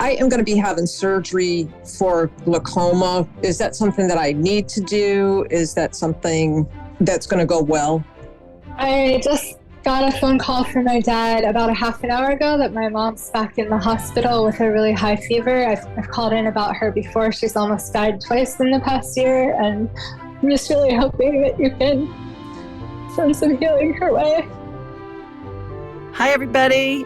I am going to be having surgery for glaucoma. Is that something that I need to do? Is that something that's going to go well? I just got a phone call from my dad about a half an hour ago that my mom's back in the hospital with a really high fever. I've called in about her before. She's almost died twice in the past year, and I'm just really hoping that you can send some healing her way. Hi, everybody.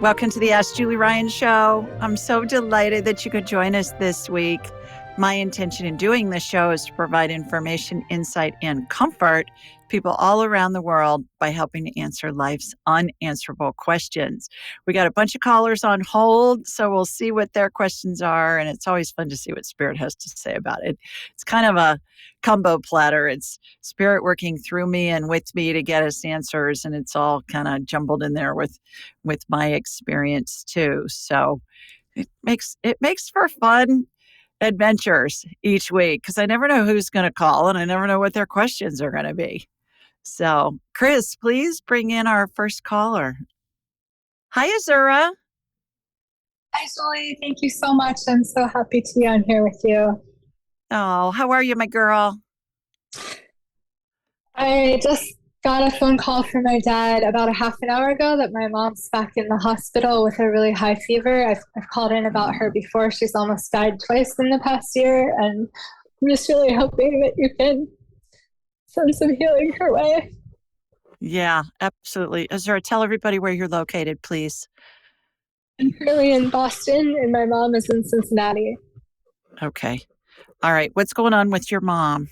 Welcome to the Ask Julie Ryan Show. I'm so delighted that you could join us this week. My intention in doing this show is to provide information, insight, and comfort to people all around the world by helping to answer life's unanswerable questions. We got a bunch of callers on hold, so we'll see what their questions are, and it's always fun to see what Spirit has to say about it. It's kind of a combo platter. It's Spirit working through me and with me to get us answers, and it's all kind of jumbled in there with my experience too. So it makes for fun adventures each week because I never know who's going to call and I never know what their questions are going to be. So, Chris, please bring in our first caller. Hi, Azura. Hi, Julie. Thank you so much. I'm so happy to be on here with you. Oh, how are you, my girl? I just got a phone call from my dad about a half an hour ago that my mom's back in the hospital with a really high fever. I've called in about her before. She's almost died twice in the past year, and I'm just really hoping that you can send some healing her way. Yeah, absolutely. Azura, tell everybody where you're located, please. I'm currently in Boston, and my mom is in Cincinnati. Okay. All right. What's going on with your mom?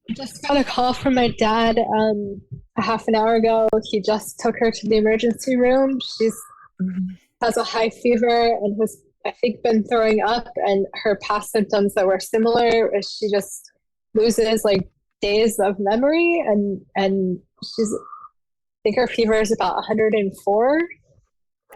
I just got a call from my dad a half an hour ago. He just took her to the emergency room. She's has a high fever and has, I think, been throwing up. And her past symptoms that were similar is she just loses like days of memory, and she's, I think her fever is about 104.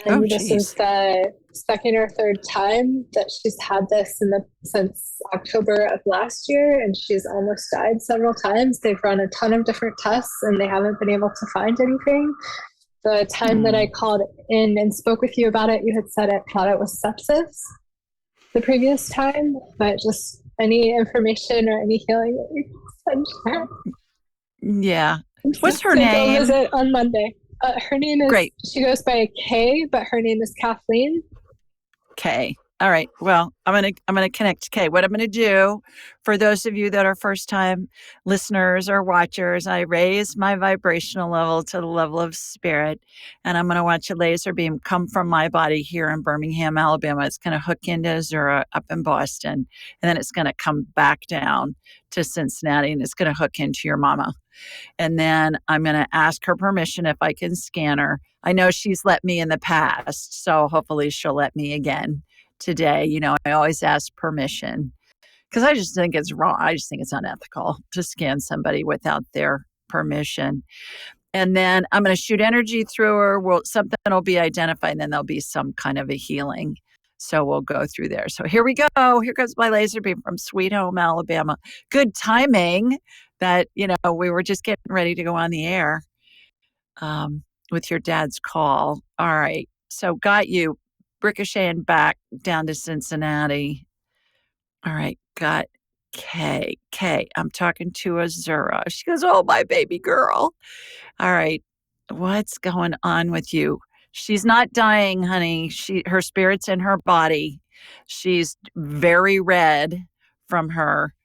And this is the second or third time that she's had this since October of last year, and she's almost died several times. They've run a ton of different tests, and they haven't been able to find anything. The time that I called in and spoke with you about it, you had said thought it was sepsis the previous time, but just any information or any healing that you can send her. Yeah. What's her name? Go visit on Monday. Her name is, Great. She goes by Kay, but her name is Kathleen. Kay. All right. Well, I'm gonna connect to Kay. What I'm gonna do for those of you that are first time listeners or watchers, I raise my vibrational level to the level of spirit, and I'm gonna watch a laser beam come from my body here in Birmingham, Alabama. It's gonna hook into Azura up in Boston, and then it's gonna come back down to Cincinnati, and it's gonna hook into your mama. And then I'm going to ask her permission if I can scan her. I know she's let me in the past, so hopefully she'll let me again today. You know, I always ask permission because I just think it's wrong. I just think it's unethical to scan somebody without their permission. And then I'm going to shoot energy through her. Something will be identified, and then there'll be some kind of a healing. So we'll go through there. So here we go. Here goes my laser beam from Sweet Home, Alabama. Good timing that, we were just getting ready to go on the air with your dad's call. All right. So got you ricocheting back down to Cincinnati. All right. Got Kay. Kay, I'm talking to Azura. She goes, oh, my baby girl. All right. What's going on with you? She's not dying, honey. Her spirit's in her body. She's very red from her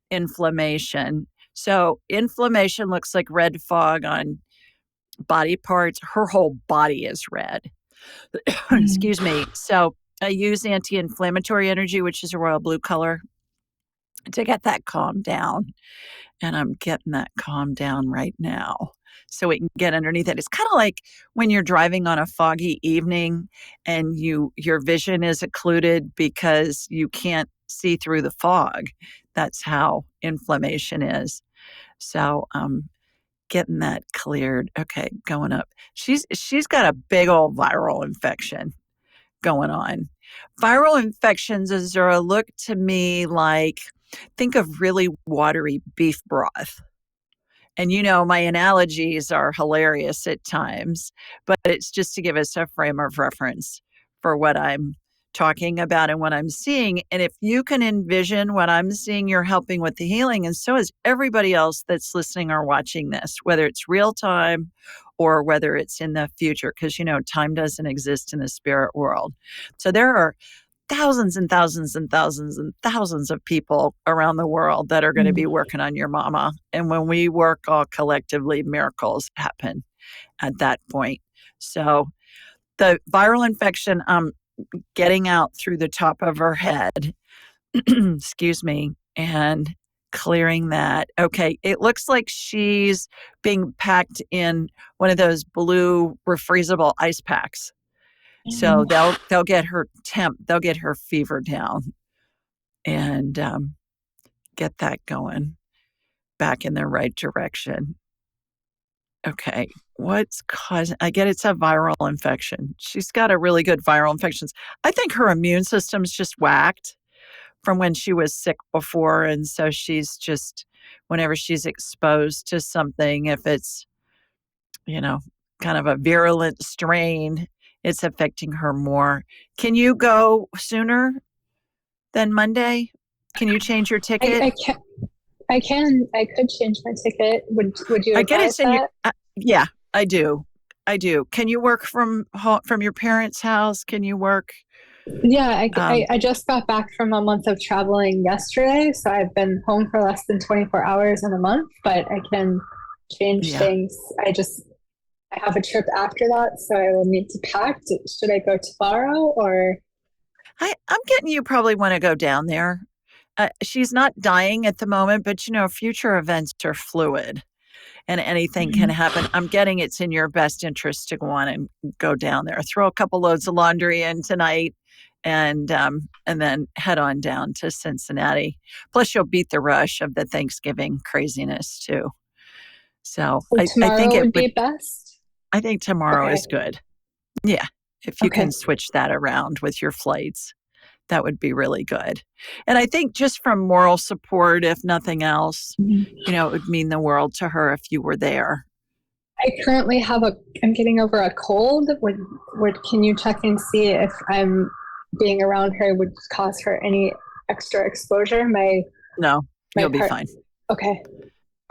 inflammation. So inflammation looks like red fog on body parts. Her whole body is red. Excuse me. So I use anti-inflammatory energy, which is a royal blue color, to get that calmed down. And I'm getting that calmed down right now so we can get underneath it. It's kind of like when you're driving on a foggy evening and your vision is occluded because you can't see through the fog. That's how inflammation is. So getting that cleared. Okay, going up. She's got a big old viral infection going on. Viral infections, Azura, look to me like, think of really watery beef broth. And my analogies are hilarious at times, but it's just to give us a frame of reference for what I'm talking about and what I'm seeing. And if you can envision what I'm seeing, you're helping with the healing. And so is everybody else that's listening or watching this, whether it's real time or whether it's in the future, because, time doesn't exist in the spirit world. So there are thousands and thousands and thousands and thousands of people around the world that are going to be working on your mama. And when we work all collectively, miracles happen at that point. So the viral infection, getting out through the top of her head, excuse me, and clearing that. Okay, it looks like she's being packed in one of those blue refreezable ice packs. So they'll get her they'll get her fever down and get that going back in the right direction. Okay, what's causing? I get it's a viral infection. She's got a really good viral infections. I think her immune system's just whacked from when she was sick before. And so she's just, whenever she's exposed to something, if it's, kind of a virulent strain, it's affecting her more. Can you go sooner than Monday? Can you change your ticket? I can. I could change my ticket. Would you advise that? Yeah, I do. Can you work from your parents' house? Can you work? Yeah, I just got back from a month of traveling yesterday, so I've been home for less than 24 hours in a month, but I can change things. I have a trip after that, so I will need to pack. Should I go tomorrow or? I'm getting you probably want to go down there. She's not dying at the moment, but future events are fluid and anything can happen. I'm getting it's in your best interest to go on and go down there. Throw a couple loads of laundry in tonight and then head on down to Cincinnati. Plus, you'll beat the rush of the Thanksgiving craziness too. So I think it would be best. I think tomorrow is good. Yeah, if you can switch that around with your flights, that would be really good. And I think just from moral support, if nothing else, it would mean the world to her if you were there. I currently I'm getting over a cold. Can you check and see if I'm being around her would cause her any extra exposure? No, you'll be fine. Okay.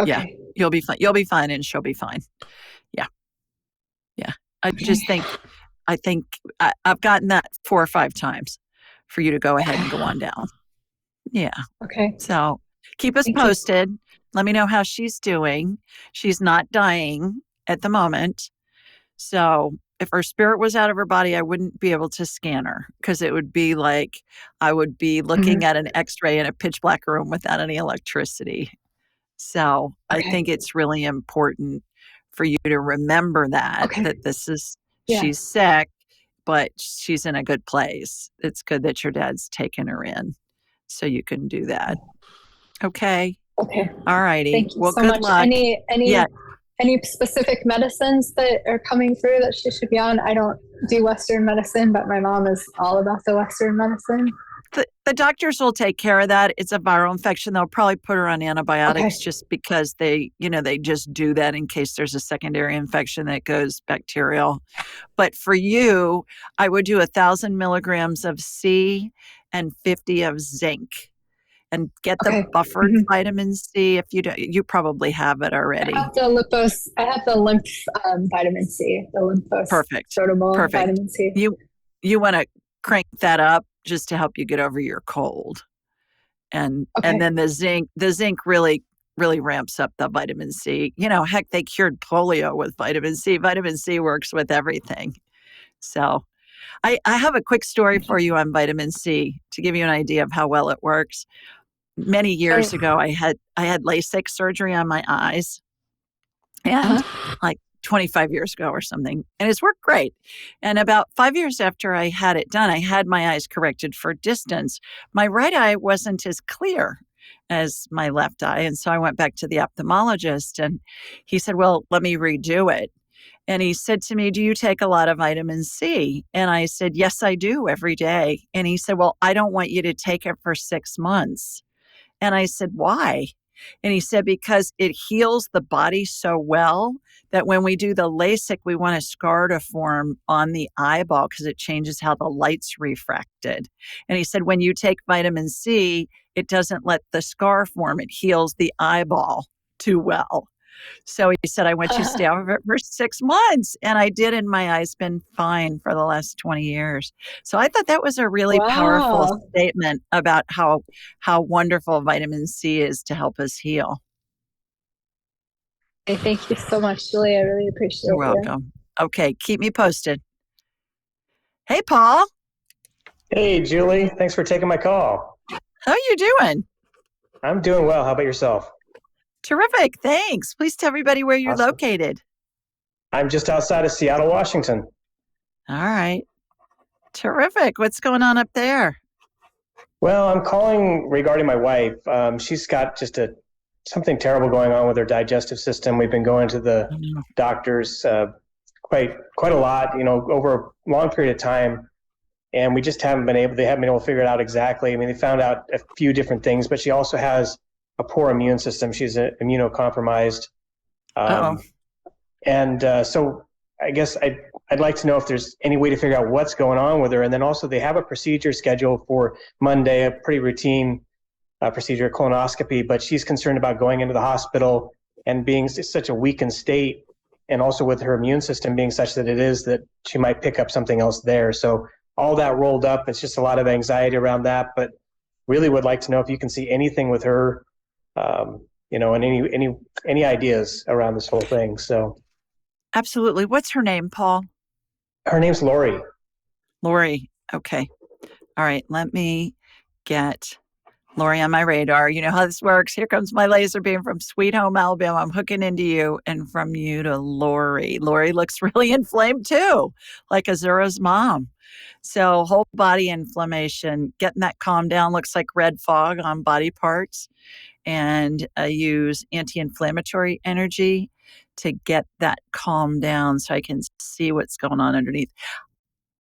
Yeah, you'll be fine. You'll be fine and she'll be fine. Yeah. I just think, I've gotten that 4 or 5 times for you to go ahead and go on down. Yeah. Okay. So keep us posted. Let me know how she's doing. She's not dying at the moment. So if her spirit was out of her body, I wouldn't be able to scan her because it would be like I would be looking at an x-ray in a pitch black room without any electricity. So I think it's really important for you to remember that this is, she's sick, but she's in a good place. It's good that your dad's taken her in so you can do that. Okay. Okay. All righty. Thank you well, so good much. luck. Any specific medicines that are coming through that she should be on? I don't do Western medicine, but my mom is all about the Western medicine. The doctors will take care of that. It's a viral infection. They'll probably put her on antibiotics just because they just do that in case there's a secondary infection that goes bacterial. But for you, I would do 1,000 milligrams of C and 50 of zinc. And get the buffered vitamin C. If you probably have it already. I have the lymph vitamin C, the lymphocytable vitamin C. You want to crank that up just to help you get over your cold. And then the zinc really ramps up the vitamin C. Heck, they cured polio with vitamin C. Vitamin C works with everything. So I have a quick story for you on vitamin C to give you an idea of how well it works. Many years ago, I had LASIK surgery on my eyes, and like 25 years ago or something, and it's worked great. And about 5 years after I had it done, I had my eyes corrected for distance. My right eye wasn't as clear as my left eye, and so I went back to the ophthalmologist, and he said, "Well, let me redo it." And he said to me, "Do you take a lot of vitamin C?" And I said, "Yes, I do every day." And he said, "Well, I don't want you to take it for 6 months." And I said, "Why?" And he said, because it heals the body so well that when we do the LASIK, we want a scar to form on the eyeball because it changes how the light's refracted. And he said, when you take vitamin C, it doesn't let the scar form. It heals the eyeball too well. So he said, I want you to stay off of it for 6 months. And I did, and my eye's been fine for the last 20 years. So I thought that was a really powerful statement about how wonderful vitamin C is to help us heal. Okay, thank you so much, Julie. I really appreciate it. You're welcome. Okay, keep me posted. Hey, Paul. Hey, Julie. Thanks for taking my call. How are you doing? I'm doing well. How about yourself? Terrific. Thanks. Please tell everybody where you're located. I'm just outside of Seattle, Washington. All right. Terrific. What's going on up there? Well, I'm calling regarding my wife. She's got just something terrible going on with her digestive system. We've been going to the doctors quite a lot, over a long period of time. And we just they haven't been able to figure it out exactly. I mean, they found out a few different things, but she also has a poor immune system. She's immunocompromised. So I guess I'd like to know if there's any way to figure out what's going on with her. And then also they have a procedure scheduled for Monday, a pretty routine procedure, colonoscopy, but she's concerned about going into the hospital and being such a weakened state, and also with her immune system being such that she might pick up something else there. So all that rolled up, it's just a lot of anxiety around that, but really would like to know if you can see anything with her, and any ideas around this whole thing. So absolutely. What's her name, Paul? Her name's Lori. Lori. Okay. All right. Let me get Lori on my radar. You know how this works. Here comes my laser beam from Sweet Home, Alabama. I'm hooking into you, and from you to Lori. Lori looks really inflamed too, like Azura's mom. So whole body inflammation, getting that calmed down. Looks like red fog on body parts. And I use anti-inflammatory energy to get that calmed down so I can see what's going on underneath.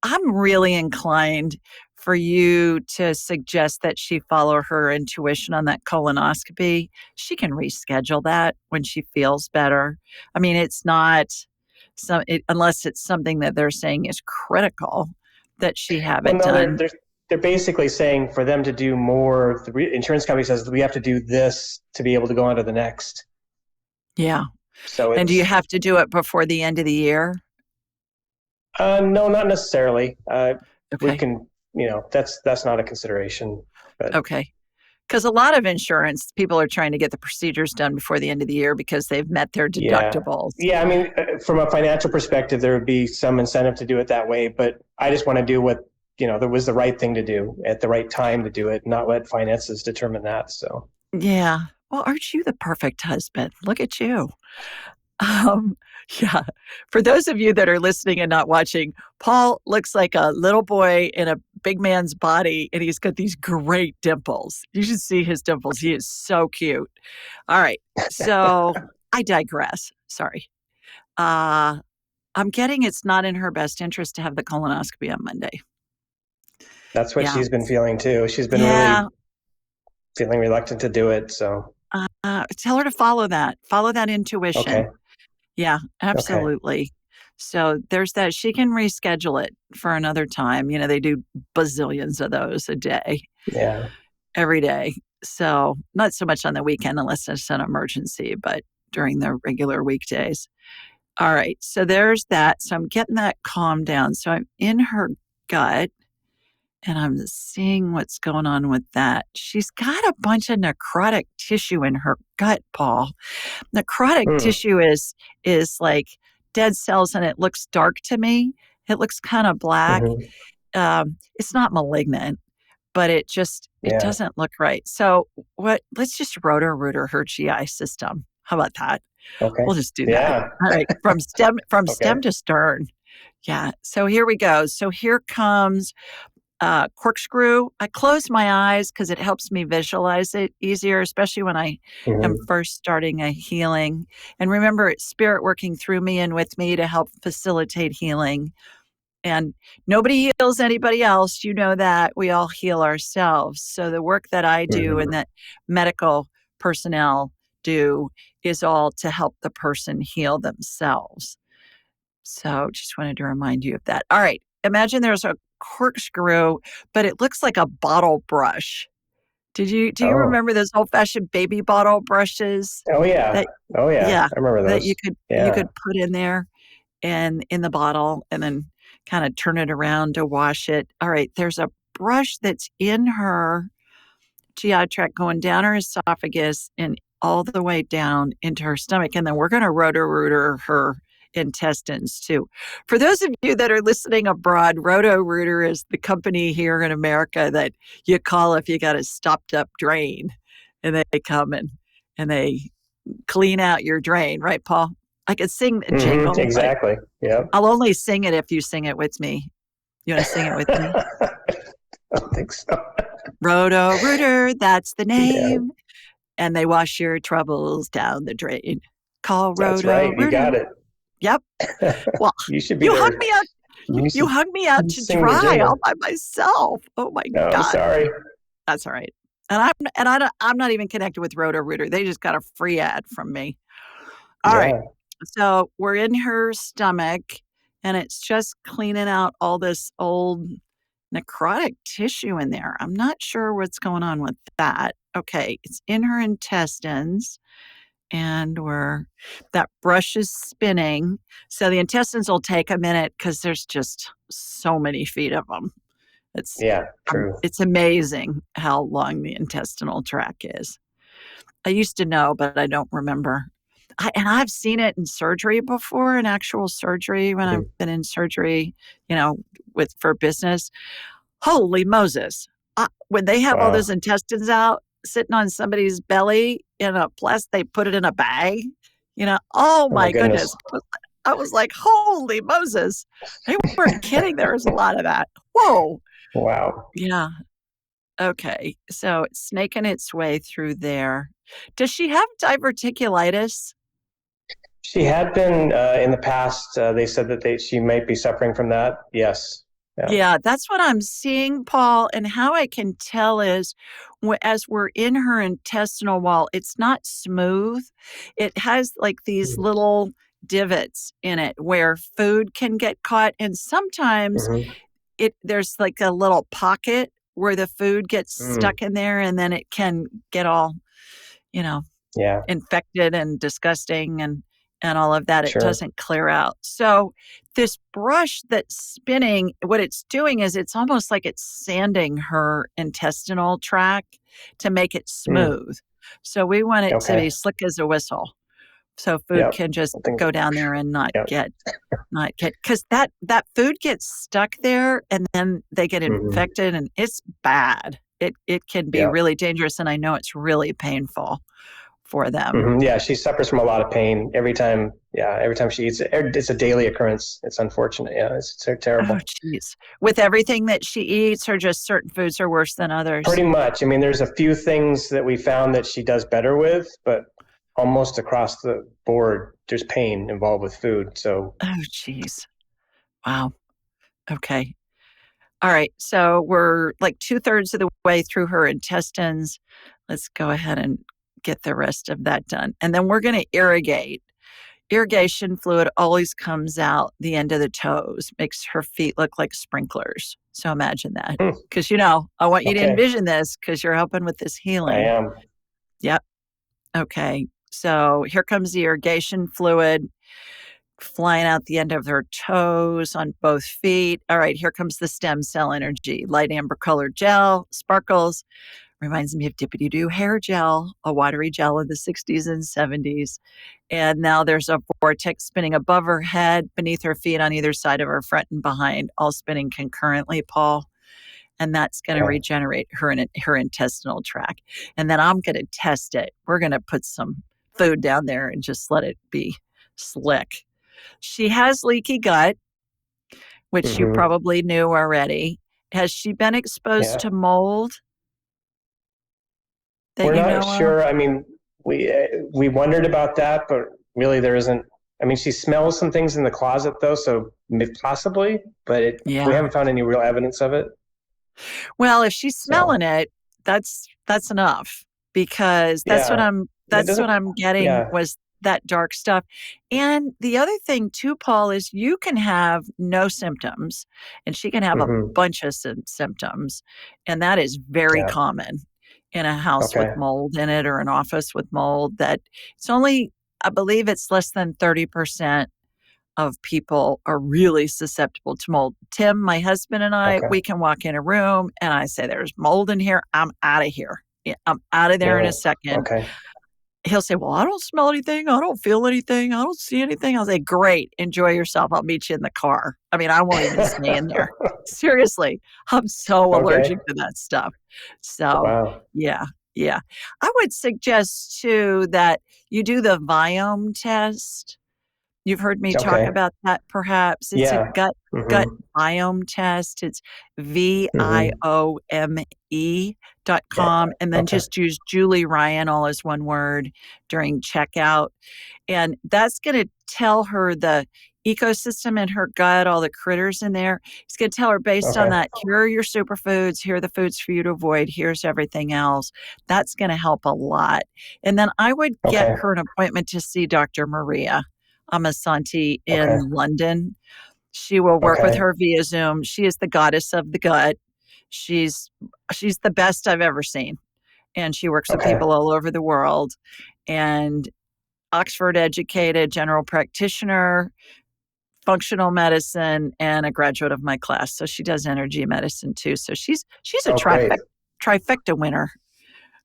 I'm really inclined for you to suggest that she follow her intuition on that colonoscopy. She can reschedule that when she feels better. I mean, it's not unless it's something that they're saying is critical that she have it done. They're basically saying for them to do more. The insurance company says we have to do this to be able to go on to the next. Yeah. And do you have to do it before the end of the year? No, not necessarily. Okay. We can, that's not a consideration. But. Okay. Because a lot of insurance, people are trying to get the procedures done before the end of the year because they've met their deductibles. Yeah, I mean, from a financial perspective, there would be some incentive to do it that way. But I just want to do what, that was the right thing to do at the right time to do it, not let finances determine that. So. Yeah. Well, aren't you the perfect husband? Look at you. Yeah. For those of you that are listening and not watching, Paul looks like a little boy in a big man's body, and he's got these great dimples. You should see his dimples. He is so cute. All right. So I digress. Sorry. I'm getting it's not in her best interest to have the colonoscopy on Monday. That's what she's been feeling too. She's been really feeling reluctant to do it. So tell her to follow that intuition. Okay. Yeah, absolutely. Okay. So there's that. She can reschedule it for another time. They do bazillions of those a day. Yeah. Every day. So not so much on the weekend unless it's an emergency, but during the regular weekdays. All right. So there's that. So I'm getting that calmed down. So I'm in her gut and I'm seeing what's going on with that. She's got a bunch of necrotic tissue in her gut, Paul. Necrotic tissue is like dead cells, and it looks dark to me. It looks kind of black. Mm-hmm. It's not malignant, but it doesn't look right. So let's just rotor her GI system. How about that? Okay. We'll just do that. All right. From stem to stern. Yeah. So here we go. So here comes corkscrew. I close my eyes because it helps me visualize it easier, especially when I am first starting a healing. And remember, it's spirit working through me and with me to help facilitate healing. And nobody heals anybody else. You know that. We all heal ourselves. So the work that I do and that medical personnel do is all to help the person heal themselves. So just wanted to remind you of that. All right. Imagine there's a corkscrew, but it looks like a bottle brush. Do you remember those old-fashioned baby bottle brushes? Oh yeah. Yeah, I remember those. that you could put in there and in the bottle and then kind of turn it around to wash it. All right, there's a brush that's in her GI tract going down her esophagus and all the way down into her stomach. And then we're going to Roto-Rooter her intestines too. For those of you that are listening abroad, Roto-Rooter is the company here in America that you call if you got a stopped up drain, and they come and they clean out your drain, right, Paul? I could sing the jingle. Exactly. Yeah. I'll only sing it if you sing it with me. You want to sing it with me? I don't think so. Roto-Rooter, that's the name. Yeah. And they wash your troubles down the drain. Call That's Roto-Rooter. right. You got it. Yep. Well, you should be you there. hung me out. You hung me out to dry all by myself. Oh my God. I'm sorry. That's all right. And I'm not even connected with Roto-Rooter. They just got a free ad from me. All right. So we're in her stomach, and it's just cleaning out all this old necrotic tissue in there. I'm not sure what's going on with that. Okay, it's in her intestines, and that brush is spinning. So the intestines will take a minute because there's just so many feet of them. True. It's amazing how long the intestinal tract is. I used to know, but I don't remember. I've seen it in surgery before, in actual surgery, when I've been in surgery, for business. Holy Moses. When they have all those intestines out, sitting on somebody's belly they put it in a bag, oh my goodness. I was like, holy Moses. They weren't kidding. There was a lot of that. Whoa. Wow. Yeah. Okay. So it's snaking its way through there. Does she have diverticulitis? She had been in the past. They said that she might be suffering from that. Yes. Yeah, that's what I'm seeing, Paul. And how I can tell is as we're in her intestinal wall, it's not smooth. It has like these little divots in it where food can get caught. And sometimes there's like a little pocket where the food gets stuck in there, and then it can get all, infected and disgusting and all of that. It doesn't clear out. So this brush that's spinning, what it's doing is it's almost like it's sanding her intestinal tract to make it smooth. So we want it to be slick as a whistle. So food can just go down there and not get, because that food gets stuck there and then they get infected, and it's bad. It can be really dangerous, and I know it's really painful for them. Yeah, she suffers from a lot of pain every time she eats it. It's a daily occurrence. It's unfortunate. Yeah, it's terrible. Oh, geez. With everything that she eats, or just certain foods are worse than others? Pretty much. I mean, there's a few things that we found that she does better with, but almost across the board, there's pain involved with food. So. Oh, geez. Wow. Okay. All right. So we're like 2/3 of the way through her intestines. Let's go ahead and get the rest of that done. And then we're going to irrigate. Irrigation fluid always comes out the end of the toes, makes her feet look like sprinklers. So imagine that. Because, I want you to envision this because you're helping with this healing. I am. Yep. Okay. So here comes the irrigation fluid flying out the end of her toes on both feet. All right. Here comes the stem cell energy. Light amber colored gel, sparkles. Reminds me of Dippity-Doo hair gel, a watery gel in the 60s and 70s. And now there's a vortex spinning above her head, beneath her feet, on either side of her, front and behind, all spinning concurrently, Paul. And that's going to regenerate her intestinal tract. And then I'm going to test it. We're going to put some food down there and just let it be slick. She has leaky gut, which you probably knew already. Has she been exposed to mold? We're not sure. I mean, we wondered about that, but really there isn't. I mean, she smells some things in the closet though, so possibly, but we haven't found any real evidence of it. Well, if she's smelling it, that's enough. because that's what Yeah. I'm getting Yeah. was that dark stuff. And the other thing too, Paul, is you can have no symptoms and she can have a Mm-hmm. bunch of symptoms. And that is very Yeah. common in a house with Okay. mold in it or an office with mold. That it's only, I believe it's less than 30% of people are really susceptible to mold. Tim, my husband and I, Okay. we can walk in a room and I say, there's mold in here. I'm out of here. Yeah, I'm out of there in a Really? second. Okay. He'll say, well, I don't smell anything. I don't feel anything. I don't see anything. I'll say, great. Enjoy yourself. I'll meet you in the car. I mean, I won't even stay in there. Seriously. I'm so Okay. allergic to that stuff. So Wow. yeah. Yeah. I would suggest too that you do the Viome test. You've heard me talk Okay. about that perhaps. It's a Yeah. gut Mm-hmm. biome test. It's Mm-hmm. Yeah. viome.com. And then Okay. just use Julie Ryan, all as one word, during checkout. And that's going to tell her the ecosystem in her gut, all the critters in there. It's going to tell her based on Okay. that, here are your superfoods, here are the foods for you to avoid, here's everything else. That's going to help a lot. And then I would get Okay. her an appointment to see Dr. Maria Amasanti Okay. in London. She will work with Okay. her via Zoom. She is the goddess of the gut. She's the best I've ever seen. And she works with Okay. people all over the world. And Oxford educated general practitioner, functional medicine, and a graduate of my class. So she does energy medicine too. So she's a Oh, great. trifecta winner.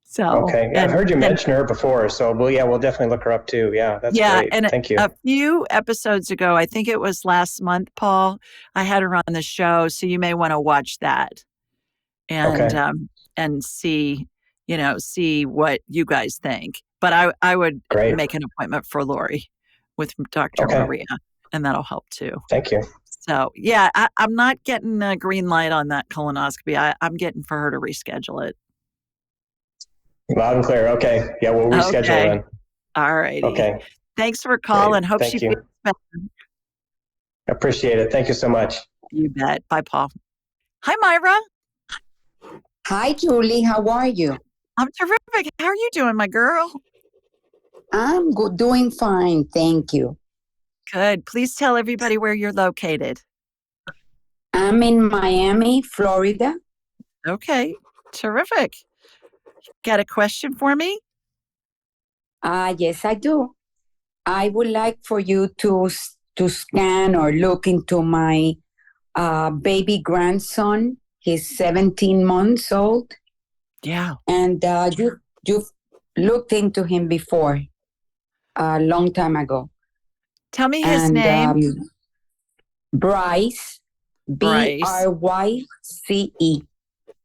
So Okay. Yeah, I've heard you mention her before. So, we'll definitely look her up too. Yeah, that's great. and Thank you. a few episodes ago, I think it was last month, Paul, I had her on the show. So you may want to watch that and Okay. see, see what you guys think. But I would Great. make an appointment for Lori with Dr. Okay. Maria, and that'll help too. Thank you. So yeah, I'm not getting a green light on that colonoscopy. I'm getting for her to reschedule it. Loud and clear. Okay. Yeah, we'll reschedule Okay. then. All righty. Okay. Thanks for calling. Hope Thank she you. feels better. Appreciate it. Thank you so much. You bet. Bye, Paul. Hi, Myra. Hi, Julie. How are you? I'm terrific. How are you doing, my girl? I'm good, doing fine. Thank you. Good. Please tell everybody where you're located. I'm in Miami, Florida. Okay. Terrific. Got a question for me? Yes, I do. I would like for you to scan or look into my baby grandson. He's 17 months old. Yeah. And you've looked into him before, a long time ago. Tell me his name. Bryce, Bryce.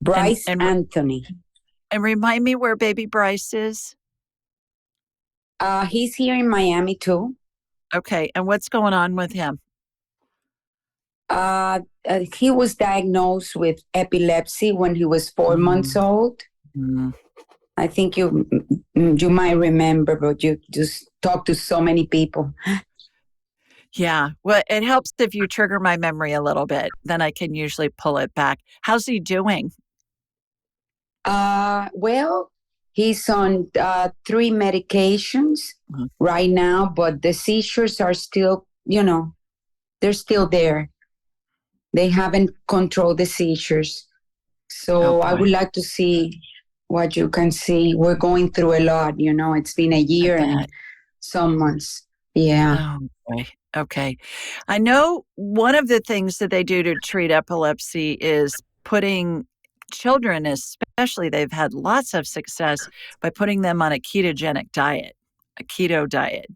Bryce And Anthony. And remind me where baby Bryce is. He's here in Miami too. Okay. And what's going on with him? He was diagnosed with epilepsy when he was 4 months old. Mm. I think you might remember, but you just talk to so many people. Yeah. Well, it helps if you trigger my memory a little bit. Then I can usually pull it back. How's he doing? Well, he's on 3 medications right now, but the seizures are still, they're still there. They haven't controlled the seizures. So I would like to see what you can see. We're going through a lot, it's been a year and some months. Yeah. Oh, boy. Okay. I know one of the things that they do to treat epilepsy is putting children, especially, they've had lots of success by putting them on a ketogenic diet, a keto diet.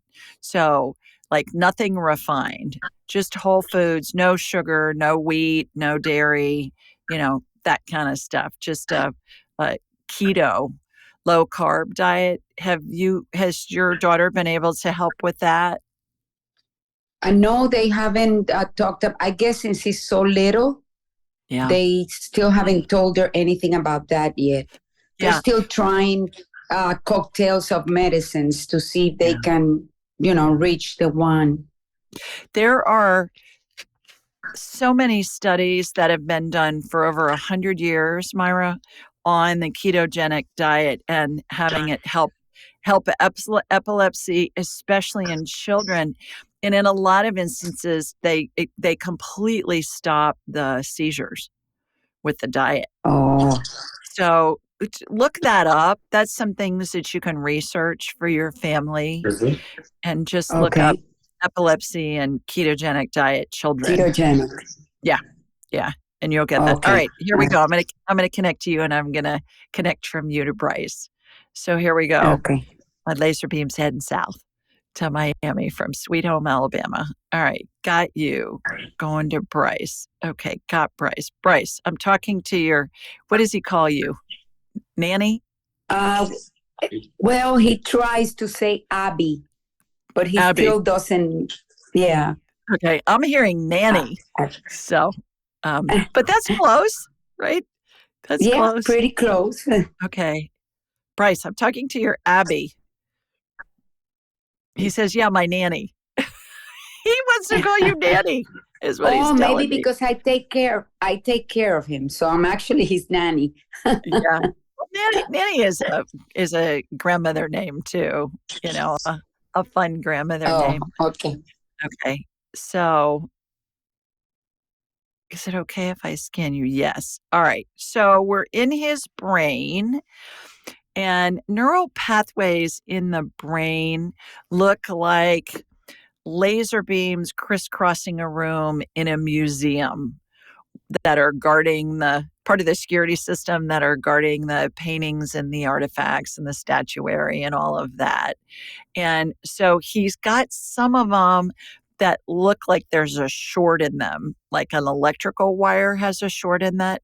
So like nothing refined, just whole foods, no sugar, no wheat, no dairy, that kind of stuff. Just a keto, low carb diet. Has your daughter been able to help with that? I know they haven't talked up. I guess since he's so little, they still haven't told her anything about that yet. They're still trying cocktails of medicines to see if they can, reach the one. There are so many studies that have been done for over 100 years, Myra, on the ketogenic diet and having it help epilepsy, especially in children. And in a lot of instances, they completely stop the seizures with the diet. Oh, So look that up. That's some things that you can research for your family and just look up okay. epilepsy and ketogenic diet children. Ketogenic. Yeah. Yeah. And you'll get that. Okay. All right, here we go. I'm gonna connect to you, and I'm gonna connect from you to Bryce. So here we go. Okay. My laser beam's heading south to Miami from Sweet Home, Alabama. All right, got you. Going to Bryce. Okay, got Bryce. Bryce, I'm talking to your, what does he call you? Nanny? Well, he tries to say Abby, but he Abby. still doesn't. Yeah. Okay, I'm hearing nanny. So, but that's close, right? That's close. Pretty close. Okay. Bryce, I'm talking to your Abby. He says, yeah, my nanny. He wants to call you nanny, is what he's telling maybe me. because I take care of him, so I'm actually his nanny. Yeah. Well, nanny is a grandmother name too, a fun grandmother name. Okay. Okay. So is it okay if I scan you? Yes. All right. So we're in his brain, and neural pathways in the brain look like laser beams crisscrossing a room in a museum that are guarding the part of the security system that are guarding the paintings and the artifacts and the statuary and all of that. And so he's got some of them that look like there's a short in them, like an electrical wire has a short in it.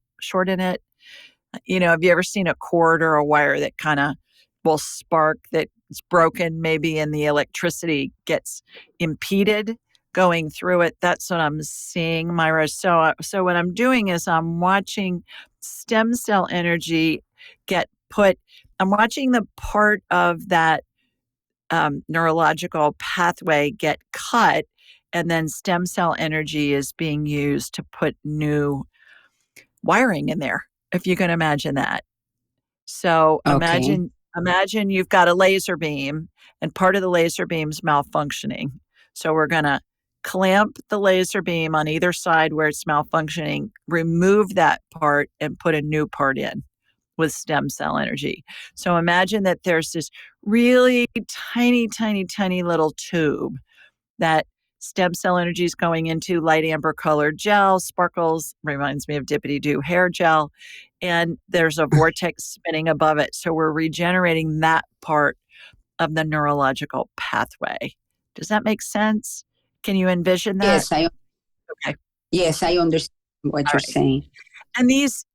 Have you ever seen a cord or a wire that kind of will spark, that it's broken maybe, and the electricity gets impeded going through it? That's what I'm seeing, Myra. So what I'm doing is I'm watching stem cell energy I'm watching the part of that neurological pathway get cut, and then stem cell energy is being used to put new wiring in there, if you can imagine that. So imagine you've got a laser beam, and part of the laser beam's malfunctioning. So we're going to clamp the laser beam on either side where it's malfunctioning, remove that part, and put a new part in with stem cell energy. So imagine that there's this really tiny, tiny, tiny little tube that stem cell energy is going into, light amber colored gel, sparkles, reminds me of Dippity Doo hair gel, and there's a vortex spinning above it. So we're regenerating that part of the neurological pathway. Does that make sense? Can you envision that? Yes, I understand what you're saying. And these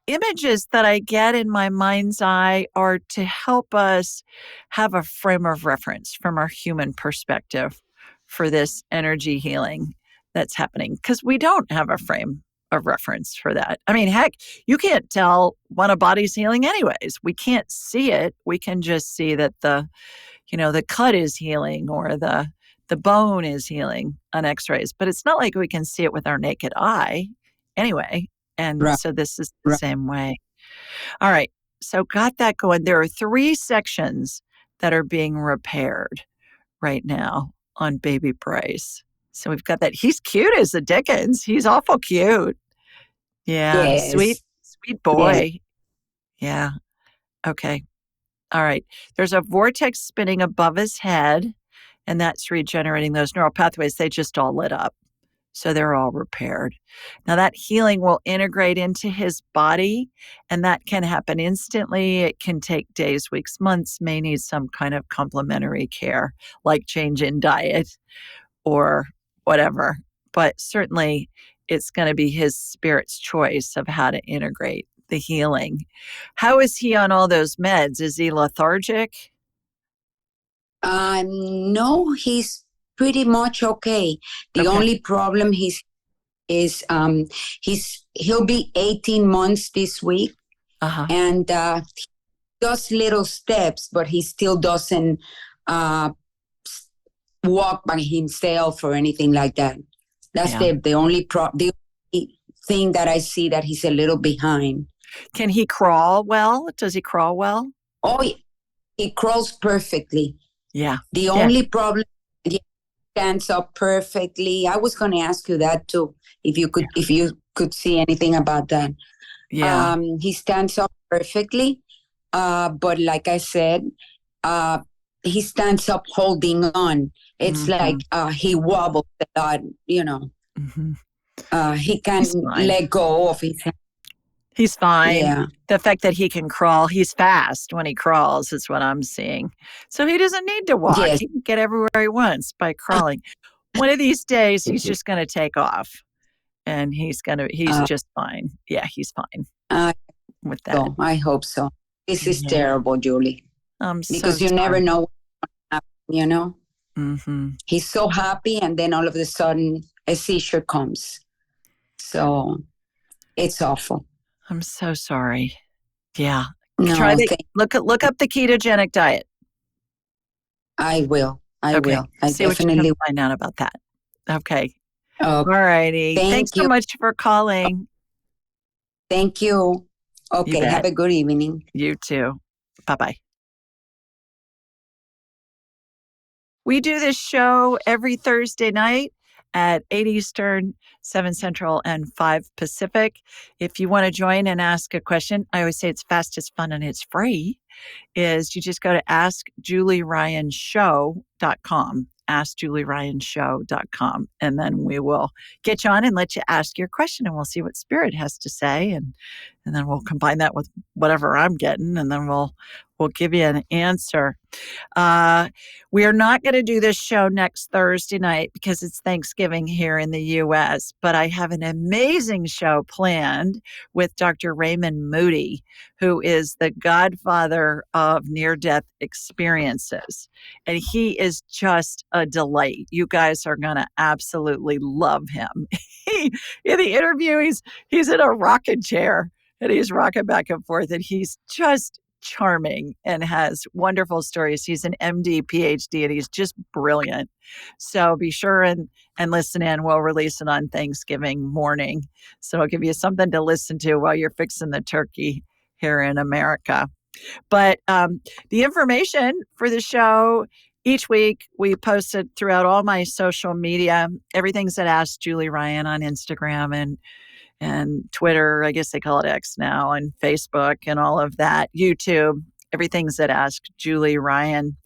images that I get in my mind's eye are to help us have a frame of reference from our human perspective for this energy healing that's happening, because we don't have a frame of reference for that. I mean, heck, you can't tell when a body's healing anyways. We can't see it. We can just see that the cut is healing or the bone is healing on x-rays, but it's not like we can see it with our naked eye anyway. And so this is the same way. All right. So got that going. There are 3 sections that are being repaired right now on baby Bryce. So we've got that. He's cute as the dickens. He's awful cute. Yeah. Yes. Sweet boy. Yeah. Okay. All right. There's a vortex spinning above his head, and that's regenerating those neural pathways. They just all lit up. So they're all repaired. Now that healing will integrate into his body, and that can happen instantly. It can take days, weeks, months, may need some kind of complementary care, like change in diet or whatever. But certainly it's going to be his spirit's choice of how to integrate the healing. How is he on all those meds? Is he lethargic? No, he's pretty much okay. The only problem he'll be 18 months this week, and he does little steps, but he still doesn't walk by himself or anything like that. That's the only thing that I see that he's a little behind. Can he crawl well? Does he crawl well? Oh, he crawls perfectly. Yeah. The only problem, he stands up perfectly. I was going to ask you that too, if you could see anything about that. Yeah. He stands up perfectly, but like I said, he stands up holding on. It's like he wobbles a lot, you know. He can let go of his hand. He's fine. Yeah. The fact that he can crawl, he's fast when he crawls is what I'm seeing. So he doesn't need to walk. Yes. He can get everywhere he wants by crawling. One of these days, he's just going to take off and he's just fine. Yeah, he's fine with that. So I hope so. This is terrible, Julie. Because you sorry. never know what's going to happen, you know? Mm-hmm. He's so happy, and then all of a sudden a seizure comes. So it's awful. I'm so sorry. Yeah. No, look up the ketogenic diet. I will. I will. I See definitely what you can find out about that. Okay. All righty. Thanks you so much for calling. Thank you. Okay. Have a good evening. You too. Bye-bye. We do this show every Thursday night at 8 Eastern, 7 Central, and 5 Pacific. If you want to join and ask a question, I always say it's fast, it's fun, and it's free, is you just go to AskJulieRyanShow.com, AskJulieRyanShow.com, and then we will get you on and let you ask your question, and we'll see what Spirit has to say, and then we'll combine that with whatever I'm getting, and then we'll give you an answer. We are not going to do this show next Thursday night because it's Thanksgiving here in the U.S., but I have an amazing show planned with Dr. Raymond Moody, who is the godfather of near-death experiences. And he is just a delight. You guys are going to absolutely love him. In the interview, he's in a rocking chair and he's rocking back and forth, and he's just charming and has wonderful stories. He's an MD, PhD, and he's just brilliant. So be sure and listen in. We'll release it on Thanksgiving morning. So it'll give you something to listen to while you're fixing the turkey here in America. But the information for the show, each week we post it throughout all my social media. Everything's at Ask Julie Ryan on Instagram and Twitter, I guess they call it X now, and Facebook and all of that, YouTube, everything's at Ask Julie Ryan.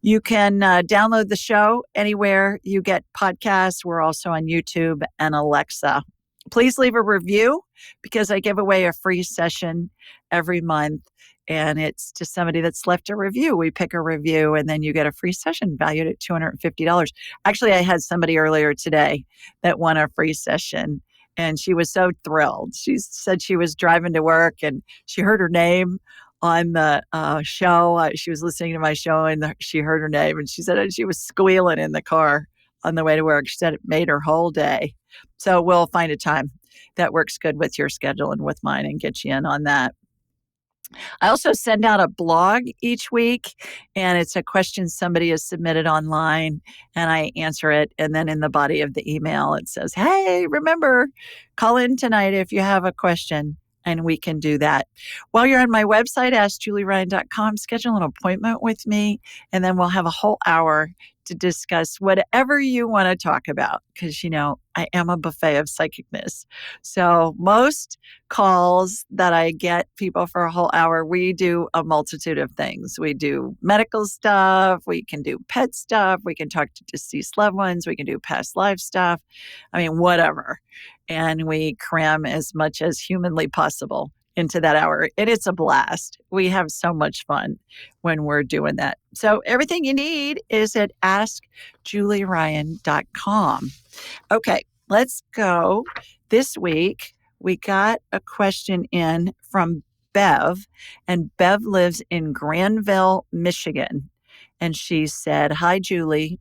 You can download the show anywhere you get podcasts. We're also on YouTube and Alexa. Please leave a review because I give away a free session every month, and it's to somebody that's left a review. We pick a review, and then you get a free session valued at $250. Actually, I had somebody earlier today that won a free session, and she was so thrilled. She said she was driving to work and she heard her name on the show. She was listening to my show and she heard her name, and she said she was squealing in the car on the way to work. She said it made her whole day. So we'll find a time that works good with your schedule and with mine and get you in on that. I also send out a blog each week, and it's a question somebody has submitted online, and I answer it. And then in the body of the email, it says, hey, remember, call in tonight if you have a question, and we can do that. While you're on my website, AskJulieRyan.com, schedule an appointment with me, and then we'll have a whole hour to discuss whatever you want to talk about, because, you know, I am a buffet of psychicness. So most calls that I get people for a whole hour, we do a multitude of things. We do medical stuff. We can do pet stuff. We can talk to deceased loved ones. We can do past life stuff. I mean, whatever. And we cram as much as humanly possible into that hour. And it's a blast. We have so much fun when we're doing that. So everything you need is at AskJulieRyan.com. Okay, let's go. This week, we got a question in from Bev, and Bev lives in Granville, Michigan. And she said, hi, Julie.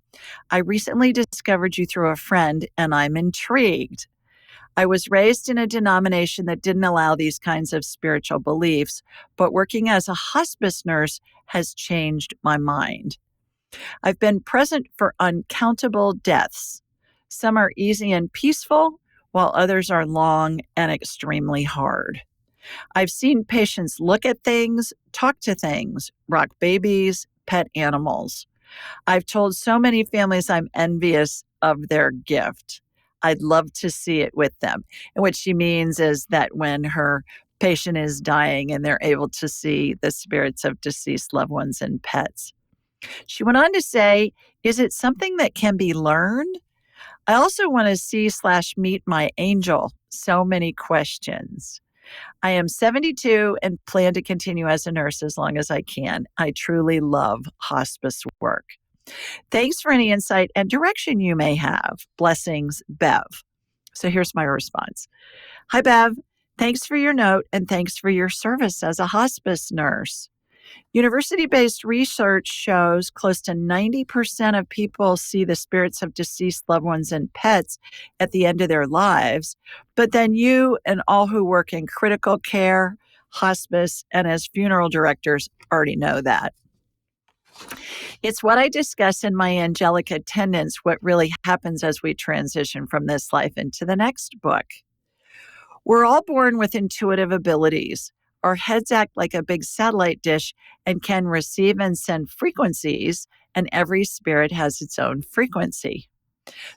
I recently discovered you through a friend, and I'm intrigued. I was raised in a denomination that didn't allow these kinds of spiritual beliefs, but working as a hospice nurse has changed my mind. I've been present for uncountable deaths. Some are easy and peaceful, while others are long and extremely hard. I've seen patients look at things, talk to things, rock babies, pet animals. I've told so many families I'm envious of their gift. I'd love to see it with them. And what she means is that when her patient is dying and they're able to see the spirits of deceased loved ones and pets. She went on to say, is it something that can be learned? I also want to see/meet my angel. So many questions. I am 72 and plan to continue as a nurse as long as I can. I truly love hospice work. Thanks for any insight and direction you may have. Blessings, Bev. So here's my response. Hi, Bev. Thanks for your note and thanks for your service as a hospice nurse. University-based research shows close to 90% of people see the spirits of deceased loved ones and pets at the end of their lives. But then you and all who work in critical care, hospice, and as funeral directors already know that. It's what I discuss in my angelic attendants, what really happens as we transition from this life into the next book. We're all born with intuitive abilities. Our heads act like a big satellite dish and can receive and send frequencies, and every spirit has its own frequency.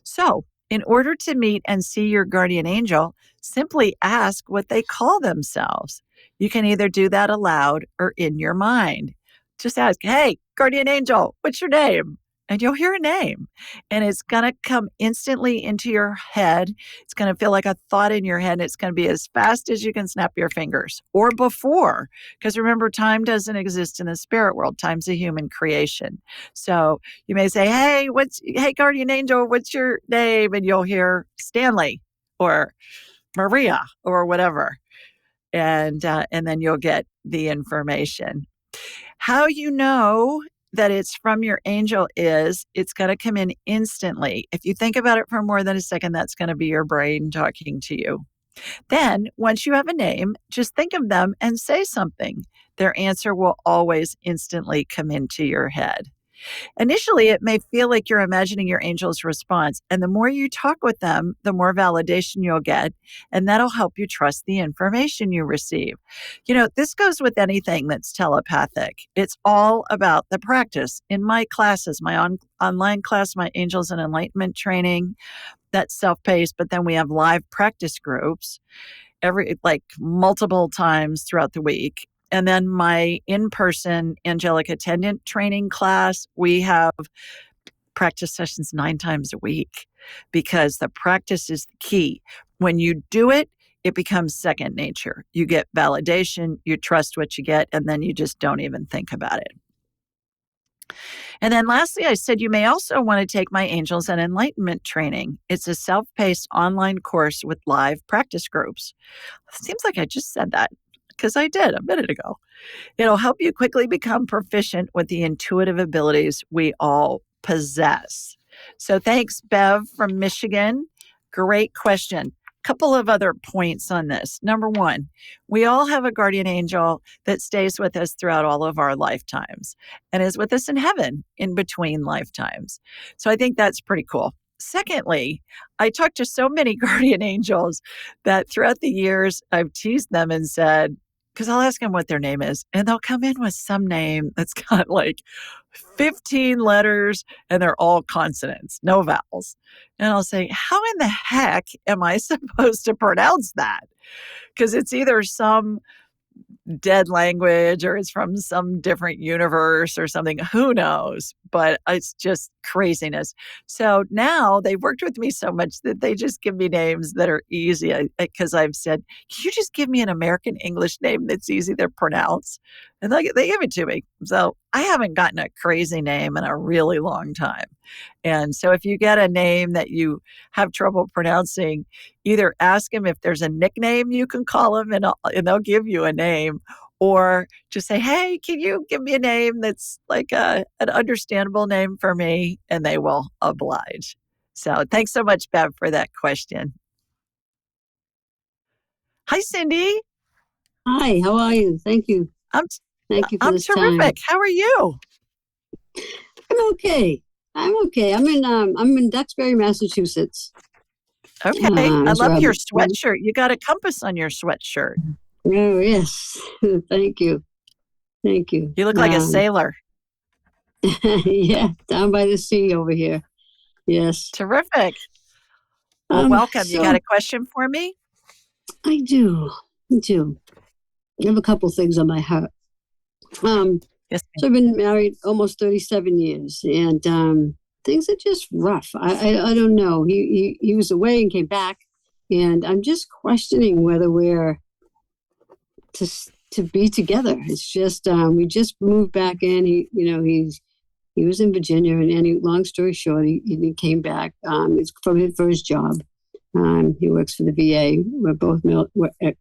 So, in order to meet and see your guardian angel, simply ask what they call themselves. You can either do that aloud or in your mind. Just ask, hey, guardian angel, what's your name? And you'll hear a name. And it's going to come instantly into your head. It's going to feel like a thought in your head. And it's going to be as fast as you can snap your fingers or before. Because remember, time doesn't exist in the spirit world. Time's a human creation. So you may say, hey, guardian angel, what's your name? And you'll hear Stanley or Maria or whatever. And then you'll get the information. How you know that it's from your angel is it's going to come in instantly. If you think about it for more than a second, that's going to be your brain talking to you. Then, once you have a name, just think of them and say something. Their answer will always instantly come into your head. Initially, it may feel like you're imagining your angel's response, and the more you talk with them, the more validation you'll get, and that'll help you trust the information you receive. You know, this goes with anything that's telepathic. It's all about the practice. In my classes, my online class, my Angels and Enlightenment training, that's self-paced, but then we have live practice groups multiple times throughout the week. And then my in-person angelic attendant training class, we have practice sessions 9 times a week because the practice is the key. When you do it, it becomes second nature. You get validation, you trust what you get, and then you just don't even think about it. And then lastly, I said you may also want to take my Angels and Enlightenment training. It's a self-paced online course with live practice groups. It seems like I just said that because I did a minute ago. It'll help you quickly become proficient with the intuitive abilities we all possess. So thanks, Bev from Michigan. Great question. Couple of other points on this. Number one, we all have a guardian angel that stays with us throughout all of our lifetimes and is with us in heaven in between lifetimes. So I think that's pretty cool. Secondly, I talked to so many guardian angels that throughout the years, I've teased them and said, because I'll ask them what their name is, and they'll come in with some name that's got like 15 letters, and they're all consonants, no vowels. And I'll say, how in the heck am I supposed to pronounce that? Because it's either some dead language or it's from some different universe or something. Who knows? But it's just craziness. So now they've worked with me so much that they just give me names that are easy because I've said, can you just give me an American English name that's easy to pronounce? And they give it to me. So I haven't gotten a crazy name in a really long time. And so if you get a name that you have trouble pronouncing, either ask them if there's a nickname you can call them and they'll give you a name, or just say, hey, can you give me a name that's like an understandable name for me? And they will oblige. So thanks so much, Bev, for that question. Hi, Cindy. Hi, how are you? Thank you. Thank you for this terrific. time. How are you? I'm okay. I'm in Duxbury, Massachusetts. Okay. I love your sweatshirt. You got a compass on your sweatshirt. Oh, yes. Thank you. Thank you. You look like a sailor. Yeah, down by the sea over here. Yes. Terrific. Well, welcome. You got a question for me? I do. I have a couple things on my heart. Yes. So I've been married almost 37 years, and things are just rough. I don't know. He was away and came back, and I'm just questioning whether we're to be together. It's just we just moved back in. He was in Virginia, and long story short, he came back. It's for his job. He works for the VA. We're both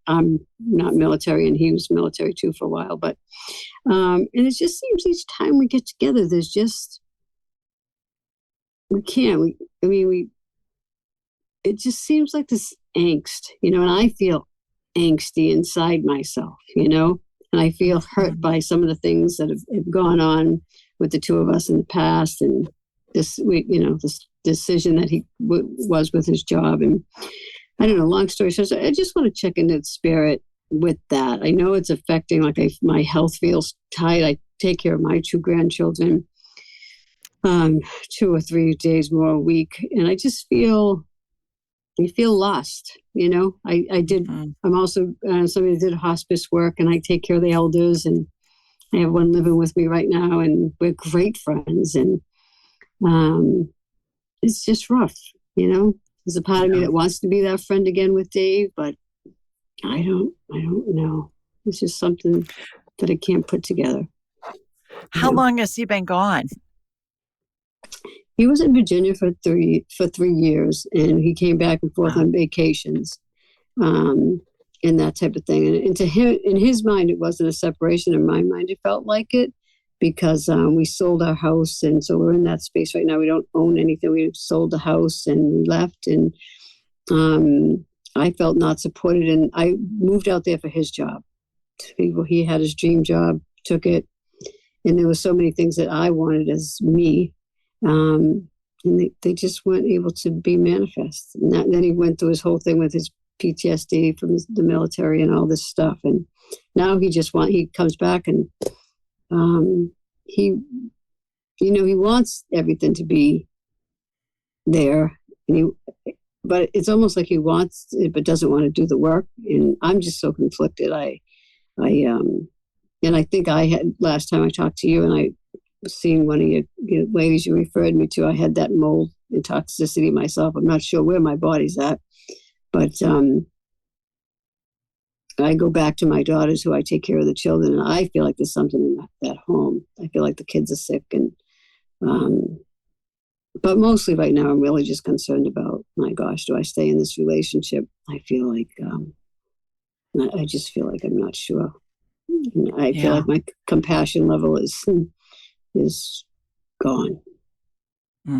I'm not military, and he was military too for a while. But and it just seems each time we get together, there's just we can't. It just seems like this angst, and I feel angsty inside myself, and I feel hurt by some of the things that have gone on with the two of us in the past, and this decision that he was with his job. And I don't know, long story short, I just want to check into the spirit with that. I know it's affecting, my health feels tight. I take care of my 2 grandchildren 2 or 3 days more a week, and I just feel lost. I'm also somebody that did hospice work, and I take care of the elders, and I have one living with me right now, and we're great friends. And it's just rough, There's a part of me that wants to be that friend again with Dave, but I don't know. It's just something that I can't put together. How long has he been gone? He was in Virginia for 3 years, and he came back and forth on vacations, and that type of thing. And to him, in his mind, it wasn't a separation. In my mind, it felt like it, because we sold our house, and so we're in that space right now. We don't own anything. We sold the house and we left, and I felt not supported, and I moved out there for his job. He had his dream job, took it, and there were so many things that I wanted as me. And they just weren't able to be manifest. And then he went through his whole thing with his PTSD from the military and all this stuff. And now he comes back, and he wants everything to be there. But it's almost like he wants it, but doesn't want to do the work. And I'm just so conflicted. And I think I had, last time I talked to you, and I seen one of your ladies you referred me to, I had that mold and toxicity myself. I'm not sure where my body's at, but I go back to my daughters, who I take care of the children, and I feel like there's something in that home. I feel like the kids are sick, and but mostly right now I'm really just concerned about, my gosh, do I stay in this relationship? I feel like I just feel like I'm not sure. I feel like my compassion level is gone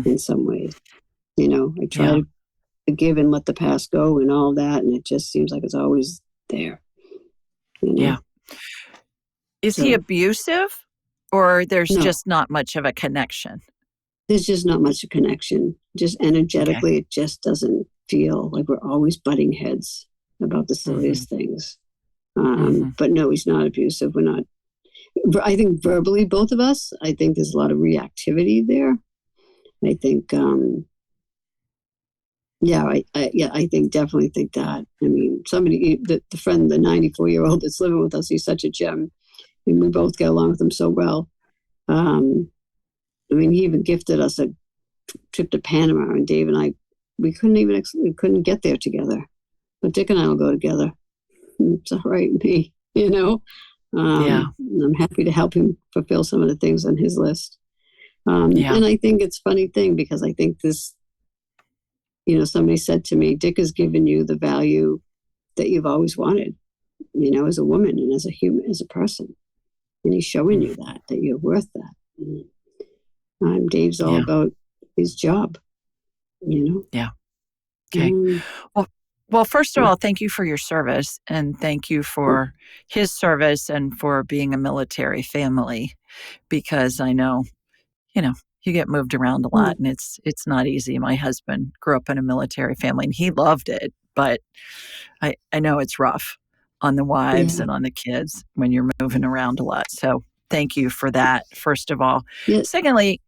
in some ways. I try to forgive and let the past go and all that, and it just seems like it's always there. Yeah. Is he abusive, or there's just not much of a connection? There's just not much of a connection. Just energetically, it just doesn't feel like we're always butting heads about the silliest things. But no, he's not abusive. We're not. I think verbally, both of us, I think there's a lot of reactivity there. I think, definitely think that. I mean, the friend, the 94-year-old that's living with us, he's such a gem, and we both get along with him so well. He even gifted us a trip to Panama, and Dave and I, we couldn't get there together, but Dick and I will go together. It's all right with me, I'm happy to help him fulfill some of the things on his list. And I think it's a funny thing, because I think this, somebody said to me, Dick has given you the value that you've always wanted, as a woman and as a human, as a person. And he's showing you that you're worth that. And, Dave's all about his job, Yeah. Okay. Well, first of all, thank you for your service, and thank you for his service and for being a military family, because I know, you get moved around a lot, and it's not easy. My husband grew up in a military family, and he loved it, but I know it's rough. on the wives Yeah. and on the kids when you're moving around a lot. So thank you for that, first of all. Yeah. Secondly,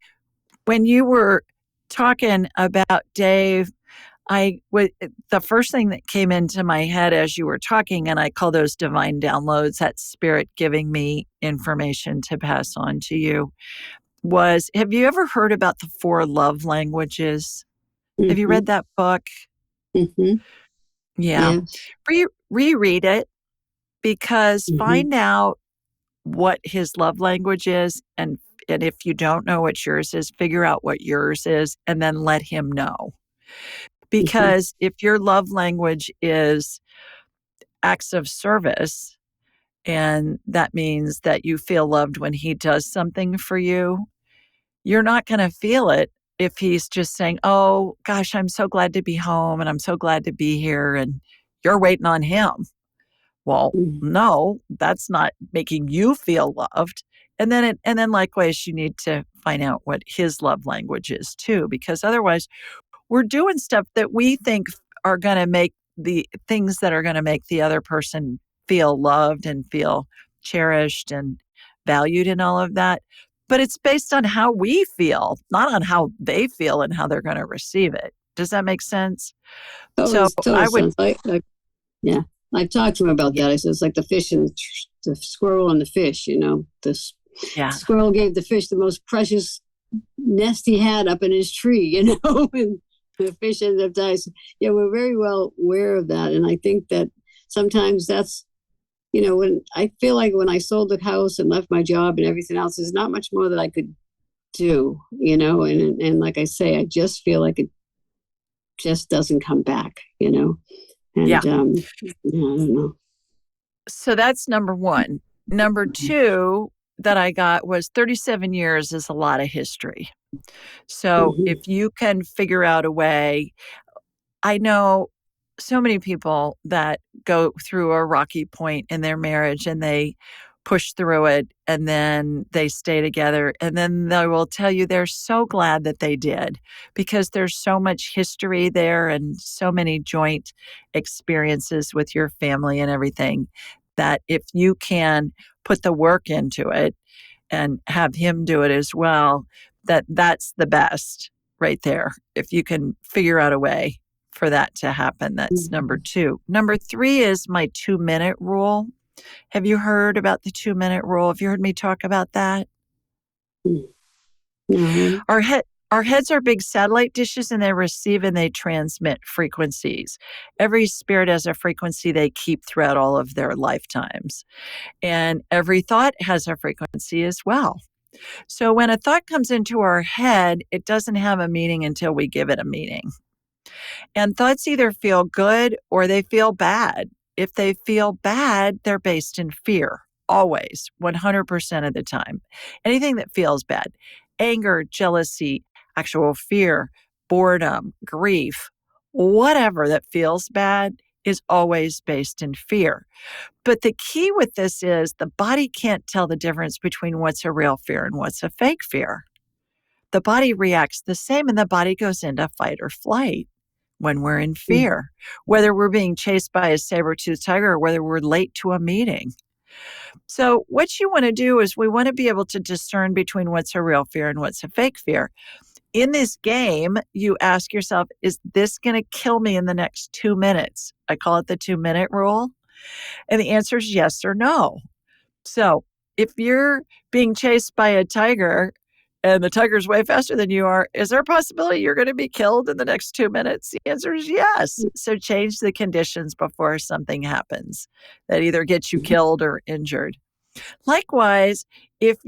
when you were talking about Dave, the first thing that came into my head as you were talking, and I call those divine downloads, that spirit giving me information to pass on to you, was, have you ever heard about the 4 love languages? Have you read that book? Mm-hmm. Yeah. Yes. Reread it, because Mm-hmm. find out what his love language is. And if you don't know what yours is, figure out what yours is and then let him know. Because if your love language is acts of service, and that means that you feel loved when he does something for you, you're not going to feel it if he's just saying, oh, gosh, I'm so glad to be home and I'm so glad to be here, and you're waiting on him. Well, no, that's not making you feel loved. And then likewise, you need to find out what his love language is too, because otherwise we're doing stuff that we think are going to make the things that are going to make the other person feel loved and feel cherished and valued and all of that. But it's based on how we feel, not on how they feel and how they're going to receive it. Does that make sense? So Total I would, sense. Yeah, I talked to him about that. I said, it's like the fish and the squirrel and the fish, this squirrel gave the fish the most precious nest he had up in his tree, and the fish ended up dying. So, yeah, we're very well aware of that. And I think that sometimes that's, when I feel like when I sold the house and left my job and everything else, there's not much more that I could do, and like I say, I just feel like it just doesn't come back, And I don't know. So that's number one. Number two that I got was 37 years is a lot of history. So if you can figure out a way, I know so many people that go through a rocky point in their marriage and they push through it and then they stay together, and then they will tell you they're so glad that they did, because there's so much history there and so many joint experiences with your family and everything, that if you can put the work into it and have him do it as well, that's the best right there. If you can figure out a way for that to happen, that's number two. Number three is my 2-minute rule. Have you heard about the 2-minute rule? Have you heard me talk about that? No. Our heads are big satellite dishes, and they receive and they transmit frequencies. Every spirit has a frequency they keep throughout all of their lifetimes. And every thought has a frequency as well. So when a thought comes into our head, it doesn't have a meaning until we give it a meaning. And thoughts either feel good or they feel bad. If they feel bad, they're based in fear, always, 100% of the time. Anything that feels bad, anger, jealousy, actual fear, boredom, grief, whatever that feels bad is always based in fear. But the key with this is the body can't tell the difference between what's a real fear and what's a fake fear. The body reacts the same, and the body goes into fight or flight when we're in fear, whether we're being chased by a saber-toothed tiger or whether we're late to a meeting. So what you want to do is we want to be able to discern between what's a real fear and what's a fake fear. In this game, you ask yourself, is this going to kill me in the next 2 minutes? I call it the 2-minute rule. And the answer is yes or no. So if you're being chased by a tiger and the tiger's way faster than you are, is there a possibility you're going to be killed in the next 2 minutes? The answer is yes. So change the conditions before something happens that either gets you killed or injured. Likewise, if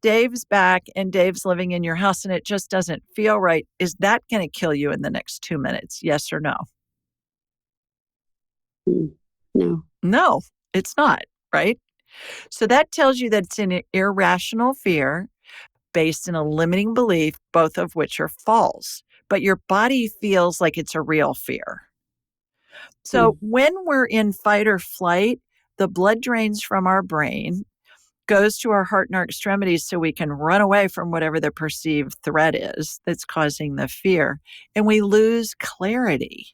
Dave's back and Dave's living in your house and it just doesn't feel right, is that going to kill you in the next 2 minutes? Yes or no? No. No, it's not, right? So that tells you that it's an irrational fear based in a limiting belief, both of which are false. But your body feels like it's a real fear. So when we're in fight or flight, the blood drains from our brain, goes to our heart and our extremities so we can run away from whatever the perceived threat is that's causing the fear, and we lose clarity.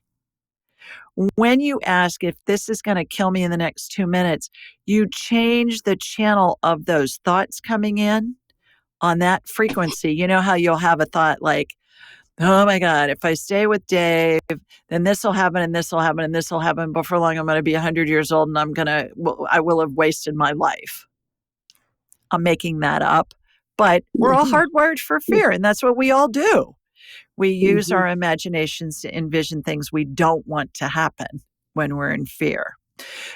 when you ask if this is going to kill me in the next 2 minutes, you change the channel of those thoughts coming in on that frequency. You know how you'll have a thought like, oh my God, if I stay with Dave, then this will happen and this will happen and this will happen. Before long, I'm going to be 100 years old and I will have wasted my life. I'm making that up, but we're all hardwired for fear, and that's what we all do. We use our imaginations to envision things we don't want to happen when we're in fear.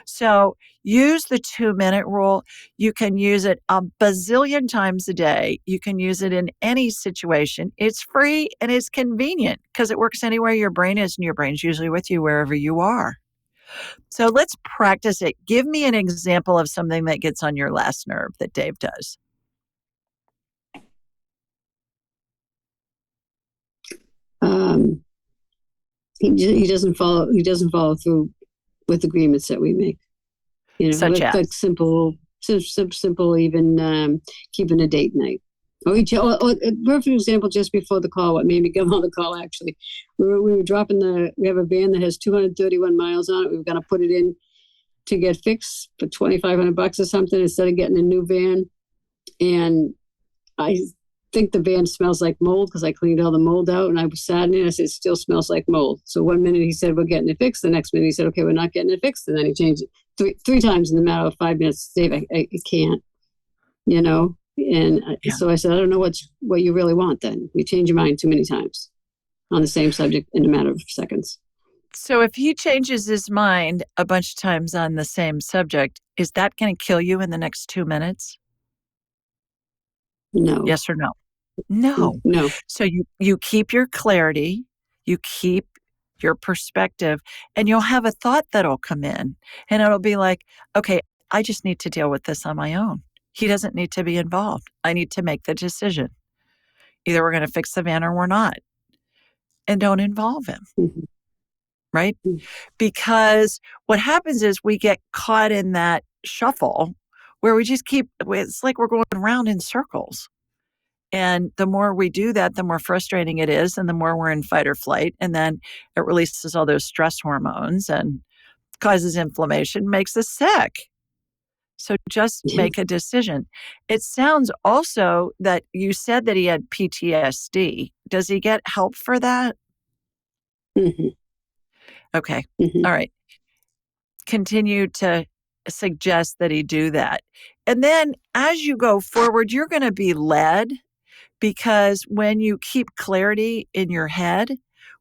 So use the 2-minute rule. You can use it a bazillion times a day. You can use it in any situation. It's free and it's convenient because it works anywhere your brain is, and your brain's usually with you wherever you are. So let's practice it. Give me an example of something that gets on your last nerve that Dave does. He doesn't follow through with agreements that we make. You know, Such as? like simple, even keeping a date night. A perfect example just before the call, what made me come on the call, actually. We were dropping we have a van that has 231 miles on it. We were going to put it in to get fixed for $2,500 or something instead of getting a new van. And I think the van smells like mold because I cleaned all the mold out, and I was saddened. I said, it still smells like mold. So one minute he said, we're getting it fixed. The next minute he said, okay, we're not getting it fixed. And then he changed it three times in the matter of 5 minutes. Dave, I can't, you know? And so I said, I don't know what you really want then. You change your mind too many times on the same subject in a matter of seconds. So if he changes his mind a bunch of times on the same subject, is that going to kill you in the next 2 minutes? No. Yes or no? No. No. So you keep your clarity, you keep your perspective, and you'll have a thought that'll come in, and it'll be like, okay, I just need to deal with this on my own. He doesn't need to be involved. I need to make the decision. Either we're going to fix the van or we're not. And don't involve him. Right? Because what happens is we get caught in that shuffle where we just it's like we're going around in circles. And the more we do that, the more frustrating it is, and the more we're in fight or flight. And then it releases all those stress hormones and causes inflammation, makes us sick. So just make a decision. It sounds also that you said that he had PTSD. Does he get help for that? Okay. All right. Continue to suggest that he do that. And then as you go forward, you're going to be led, because when you keep clarity in your head,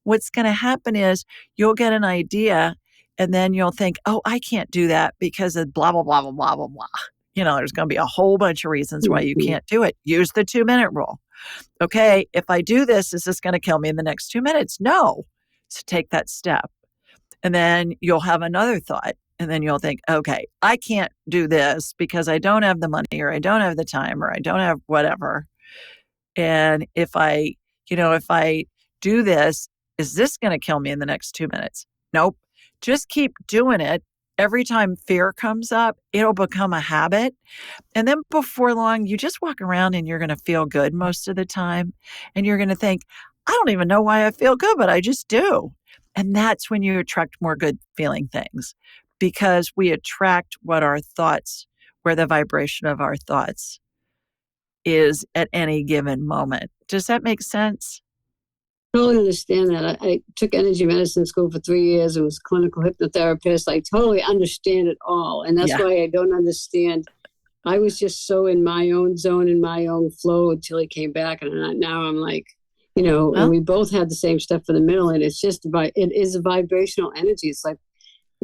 what's going to happen is you'll get an idea and then you'll think, oh, I can't do that because of blah, blah, blah, blah, blah, blah, blah. You know, there's going to be a whole bunch of reasons why you can't do it. Use the 2-minute rule. Okay, if I do this, is this going to kill me in the next 2 minutes? No. So take that step. And then you'll have another thought. And then you'll think, okay, I can't do this because I don't have the money, or I don't have the time, or I don't have whatever. And if I do this, is this going to kill me in the next 2 minutes? Nope. Just keep doing it. Every time fear comes up, it'll become a habit. And then before long, you just walk around and you're going to feel good most of the time. And you're going to think, I don't even know why I feel good, but I just do. And that's when you attract more good feeling things, because we attract where the vibration of our thoughts is at any given moment. Does that make sense? Totally understand that. I took energy medicine school for 3 years and was a clinical hypnotherapist. I totally understand it all. And that's why I don't understand. I was just so in my own zone, in my own flow until he came back. And now I'm like, you know, and we both had the same stuff for the middle. And it's just, it is a vibrational energy. It's like,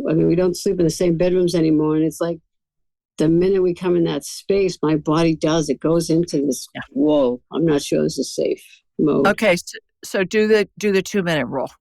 I mean, we don't sleep in the same bedrooms anymore. And it's like, the minute we come in that space, my body does. It goes into this, whoa, I'm not sure this is safe mode. Okay, so do the 2-minute rule.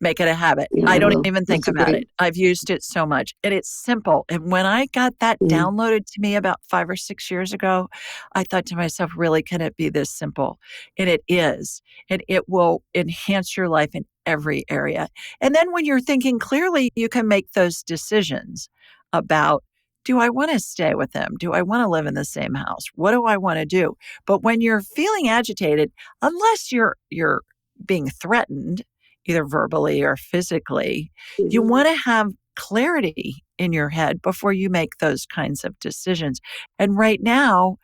Make it a habit. I don't even think about it. I've used it so much. And it's simple. And when I got that downloaded to me about 5 or 6 years ago, I thought to myself, really, can it be this simple? And it is. And it will enhance your life in every area. And then when you're thinking clearly, you can make those decisions about, do I want to stay with them? Do I want to live in the same house? What do I want to do? But when you're feeling agitated, unless you're being threatened either verbally or physically. You Mhm. want to have clarity in your head before you make those kinds of decisions. And right now,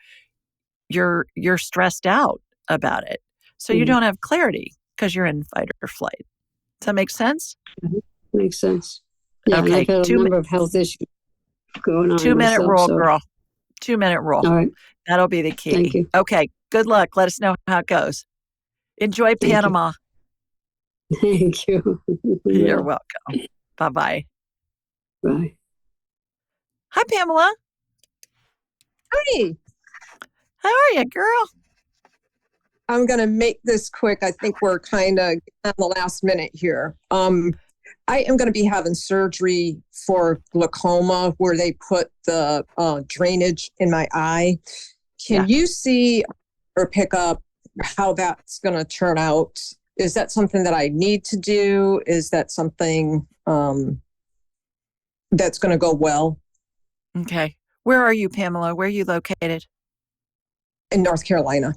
you're stressed out about it. So you Mhm. don't have clarity because you're in fight or flight. Does that make sense? Mhm. Makes sense. Yeah, and Okay. I've had a number of health issues going on 2 minute myself. rule, So, girl. 2 minute rule. all right. That'll be the Thank key. you. Okay. Good luck. Let us know how it goes. Enjoy Thank you. Panama. Thank you. You're Well, welcome. Bye-bye. bye. Hi, Pamela. Hey, How are you, girl? I'm going to make this quick. I think we're kind of on the last minute here. I am going to be having surgery for glaucoma where they put the drainage in my eye. Can you see or pick up how that's going to turn out? Is that something that I need to do? Is that something that's going to go well? Okay. Where are you, Pamela? Where are you located? In North Carolina.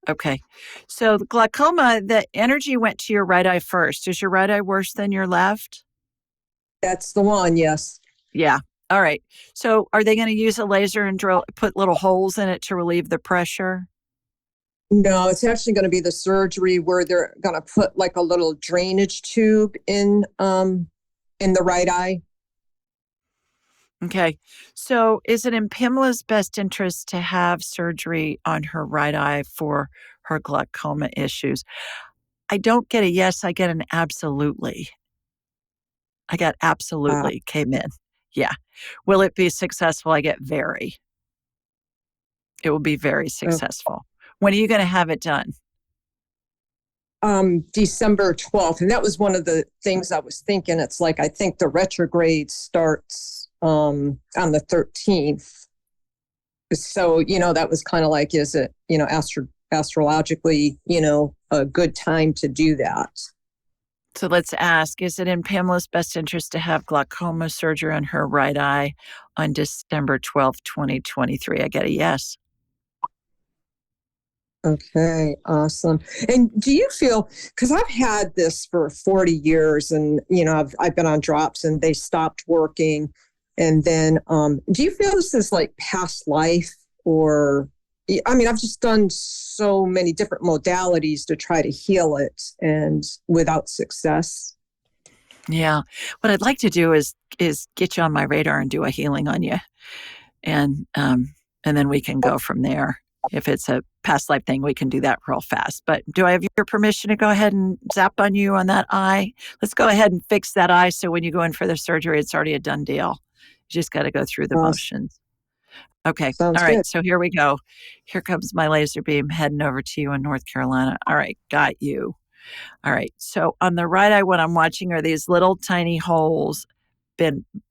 Okay. So the glaucoma, the energy went to your right eye first. Is your right eye worse than your left? That's the one, yes. Yeah. All right. So are they going to use a laser and put little holes in it to relieve the pressure? No, it's actually going to be the surgery where they're going to put like a little drainage tube in the right eye. Okay. So is it in Pamela's best interest to have surgery on her right eye for her glaucoma issues? I don't get a yes, I get an absolutely. I got absolutely came in. Yeah. Will it be successful? I get very. It will be very successful. When are you going to have it done? December 12th. And that was one of the things I was thinking. It's like, I think the retrograde starts on the 13th. So, that was kind of like, is it, astrologically, a good time to do that? So let's ask, is it in Pamela's best interest to have glaucoma surgery on her right eye on December 12th, 2023? I get a yes. Okay, awesome. And do you feel, because I've had this for 40 years and, I've been on drops and they stopped working. And then, do you feel this is like past life or, I've just done so many different modalities to try to heal it and without success. Yeah. What I'd like to do is get you on my radar and do a healing on you. And then we can go from there. If it's a past life thing, we can do that real fast. But do I have your permission to go ahead and zap on you on that eye? Let's go ahead and fix that eye so when you go in for the surgery, it's already a done deal. You just got to go through the motions. Okay. Sounds All right. good. So here we go. Here comes my laser beam heading over to you in North Carolina. All right. Got you. All right. So on the right eye, what I'm watching are these little tiny holes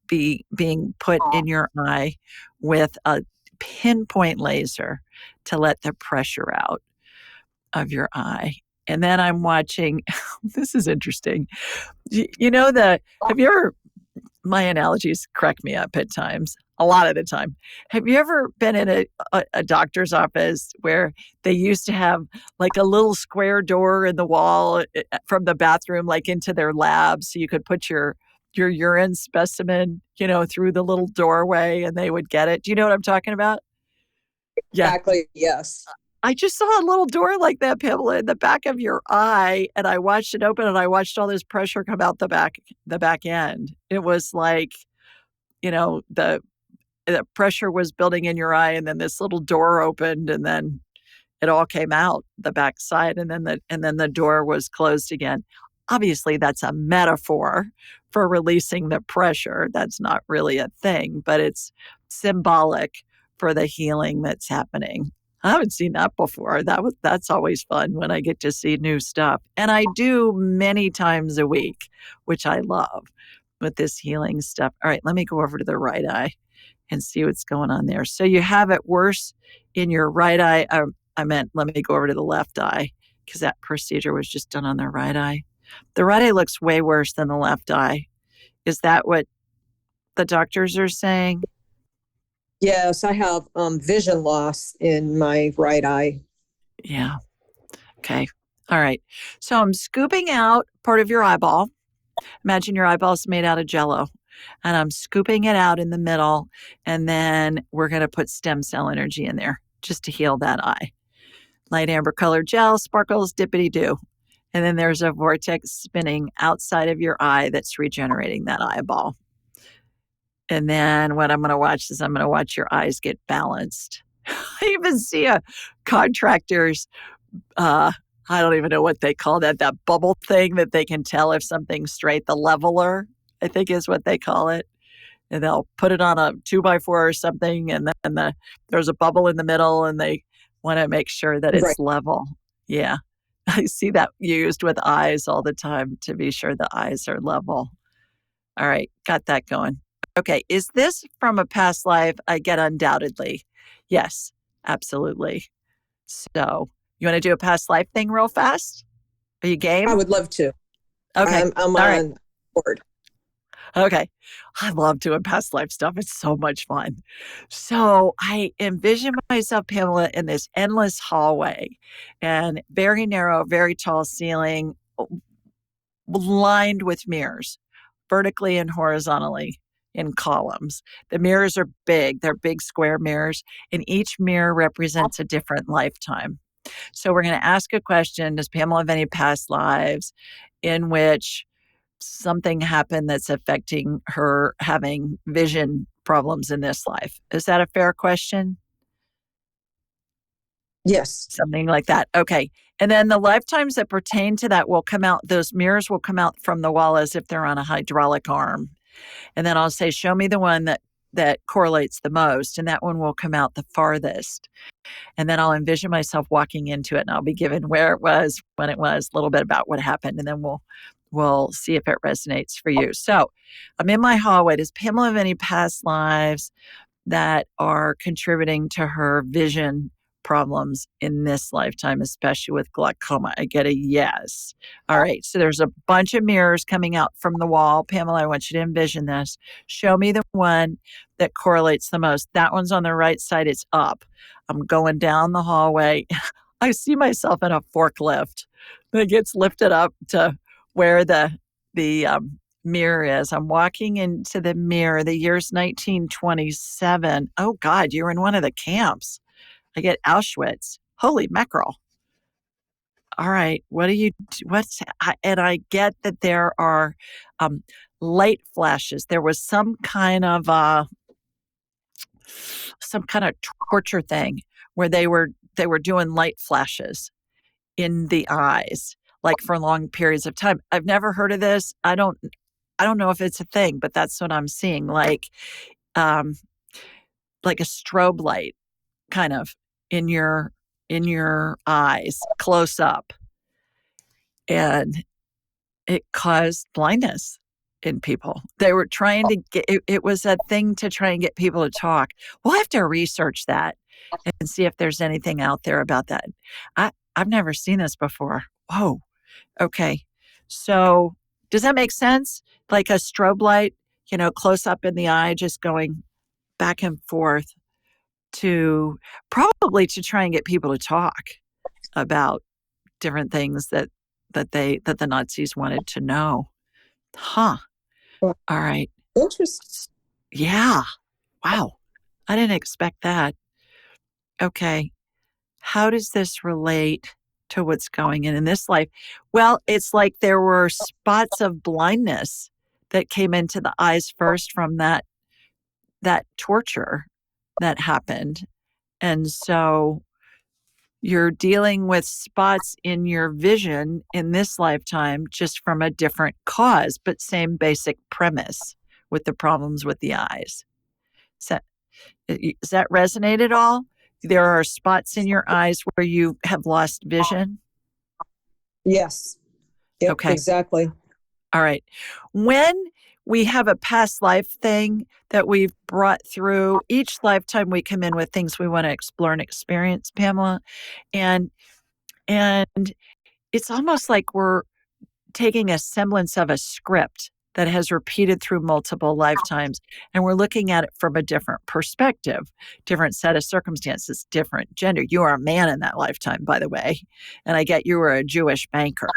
being put in your eye with a pinpoint laser to let the pressure out of your eye. And then I'm watching, this is interesting. Have you ever, my analogies crack me up at times, a lot of the time. Have you ever been in a doctor's office where they used to have like a little square door in the wall from the bathroom, like into their lab, so you could put your urine specimen, through the little doorway and they would get it? Do you know what I'm talking about? Yeah. Exactly. Yes. I just saw a little door like that, Pamela, in the back of your eye, and I watched it open and I watched all this pressure come out the back end. It was like, the pressure was building in your eye and then this little door opened and then it all came out the backside and then the door was closed again. Obviously, that's a metaphor for releasing the pressure. That's not really a thing, but it's symbolic for the healing that's happening. I haven't seen that before. That's always fun when I get to see new stuff. And I do many times a week, which I love with this healing stuff. All right, let me go over to the right eye and see what's going on there. So you have it worse in your right eye. Let me go over to the left eye because that procedure was just done on the right eye. The right eye looks way worse than the left eye. Is that what the doctors are saying? Yes, I have vision loss in my right eye. Yeah. Okay. All right. So I'm scooping out part of your eyeball. Imagine your eyeball is made out of Jell-O. And I'm scooping it out in the middle. And then we're going to put stem cell energy in there just to heal that eye. Light amber colored gel, sparkles, dippity-doo. And then there's a vortex spinning outside of your eye that's regenerating that eyeball. And then what I'm going to watch is I'm going to watch your eyes get balanced. I even see a contractor's, I don't even know what they call that bubble thing that they can tell if something's straight. The leveler, I think is what they call it. And they'll put it on a 2x4 or something. And then there's a bubble in the middle and they want to make sure that it's level. Yeah. I see that used with eyes all the time to be sure the eyes are level. All right. Got that going. Okay. Is this from a past life? I get undoubtedly. Yes, absolutely. So you want to do a past life thing real fast? Are you game? I would love to. Okay. I'm all on board. Okay. I love doing past life stuff. It's so much fun. So I envision myself, Pamela, in this endless hallway and very narrow, very tall ceiling lined with mirrors, vertically and horizontally in columns. The mirrors are big. They're big square mirrors, and each mirror represents a different lifetime. So we're going to ask a question. Does Pamela have any past lives in which something happened that's affecting her having vision problems in this life? Is that a fair question? Yes. Something like that. Okay. And then the lifetimes that pertain to that will come out, those mirrors will come out from the wall as if they're on a hydraulic arm. And then I'll say, show me the one that correlates the most. And that one will come out the farthest. And then I'll envision myself walking into it and I'll be given where it was, when it was, a little bit about what happened. And then we'll see if it resonates for you. So I'm in my hallway. Does Pamela have any past lives that are contributing to her vision problems in this lifetime, especially with glaucoma? I get a yes. All right. So there's a bunch of mirrors coming out from the wall. Pamela, I want you to envision this. Show me the one that correlates the most. That one's on the right side. It's up. I'm going down the hallway. I see myself in a forklift that gets lifted up to where the mirror is. I'm walking into the mirror. The year's 1927. Oh God, you're in one of the camps. I get Auschwitz. Holy mackerel. All right. And I get that there are light flashes. There was some kind of torture thing where they were doing light flashes in the eyes, like for long periods of time. I've never heard of this. I don't know if it's a thing, but that's what I'm seeing. Like a strobe light kind of in your eyes close up. And it caused blindness in people. They were trying to get it was a thing to try and get people to talk. We'll have to research that and see if there's anything out there about that. I've never seen this before. Whoa. Okay. So does that make sense? Like a strobe light, close up in the eye, just going back and forth to probably to try and get people to talk about different things that the Nazis wanted to know. Huh. All right. Interesting. Yeah. Wow. I didn't expect that. Okay. How does this relate to what's going in this life? Well, it's like there were spots of blindness that came into the eyes first from that torture that happened. And so you're dealing with spots in your vision in this lifetime just from a different cause, but same basic premise with the problems with the eyes. Does that resonate at all? There are spots in your eyes where you have lost vision? Yes. Yep, Okay. exactly. All right. When we have a past life thing that we've brought through, each lifetime we come in with things we want to explore and experience, Pamela. And it's almost like we're taking a semblance of a script that has repeated through multiple lifetimes. And we're looking at it from a different perspective, different set of circumstances, different gender. You are a man in that lifetime, by the way. And I get you were a Jewish banker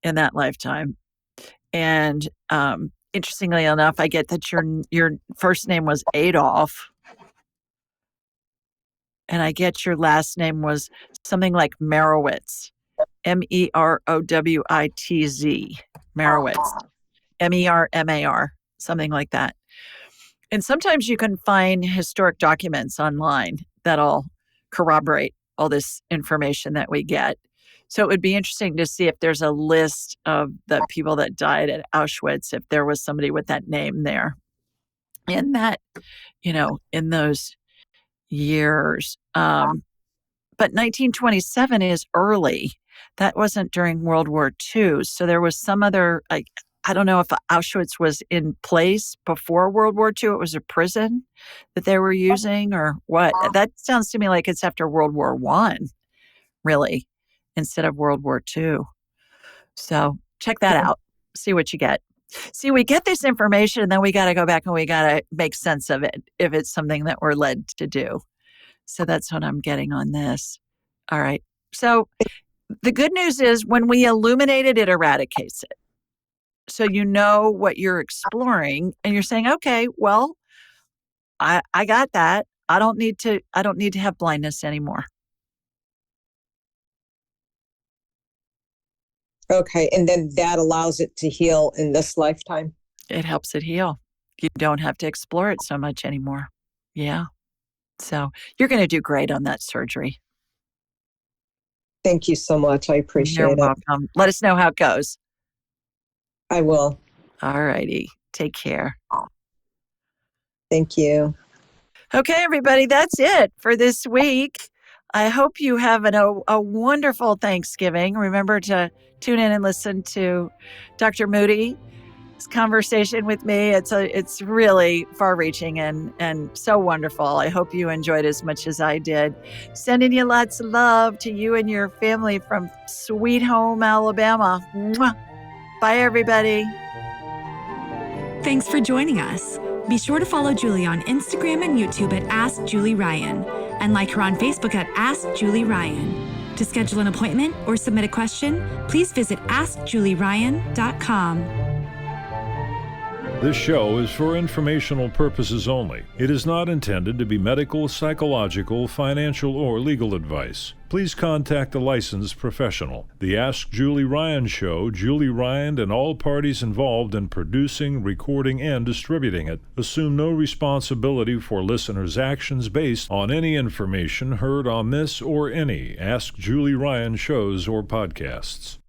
in that lifetime. And interestingly enough, I get that your first name was Adolf. And I get your last name was something like Merowitz. Merowitz. Merowitz. Mermar, something like that. And sometimes you can find historic documents online that'll corroborate all this information that we get. So it would be interesting to see if there's a list of the people that died at Auschwitz, if there was somebody with that name there. And that, in those years. But 1927 is early. That wasn't during World War II. So there was some other, I don't know if Auschwitz was in place before World War II. It was a prison that they were using or what. That sounds to me like it's after World War I, really, instead of World War II. So check that out. See what you get. See, we get this information and then we got to go back and we got to make sense of it if it's something that we're led to do. So that's what I'm getting on this. All right. So the good news is when we illuminate it, it eradicates it. So you know what you're exploring and you're saying, okay, well, I got that. I don't need to have blindness anymore. Okay. And then that allows it to heal in this lifetime. It helps it heal. You don't have to explore it so much anymore. Yeah. So you're going to do great on that surgery. Thank you so much. I appreciate You're it. welcome. Let us know how it goes. I will. All righty. Take care. Thank you. Okay, everybody, that's it for this week. I hope you have a wonderful Thanksgiving. Remember to tune in and listen to Dr. Moody's conversation with me. It's really far-reaching and so wonderful. I hope you enjoyed as much as I did. Sending you lots of love to you and your family from Sweet Home, Alabama. Mwah. Bye, everybody. Thanks for joining us. Be sure to follow Julie on Instagram and YouTube at Ask Julie Ryan and like her on Facebook at Ask Julie Ryan. To schedule an appointment or submit a question, please visit AskJulieRyan.com. This show is for informational purposes only. It is not intended to be medical, psychological, financial, or legal advice. Please contact a licensed professional. The Ask Julie Ryan Show, Julie Ryan and all parties involved in producing, recording, and distributing it assume no responsibility for listeners' actions based on any information heard on this or any Ask Julie Ryan shows or podcasts.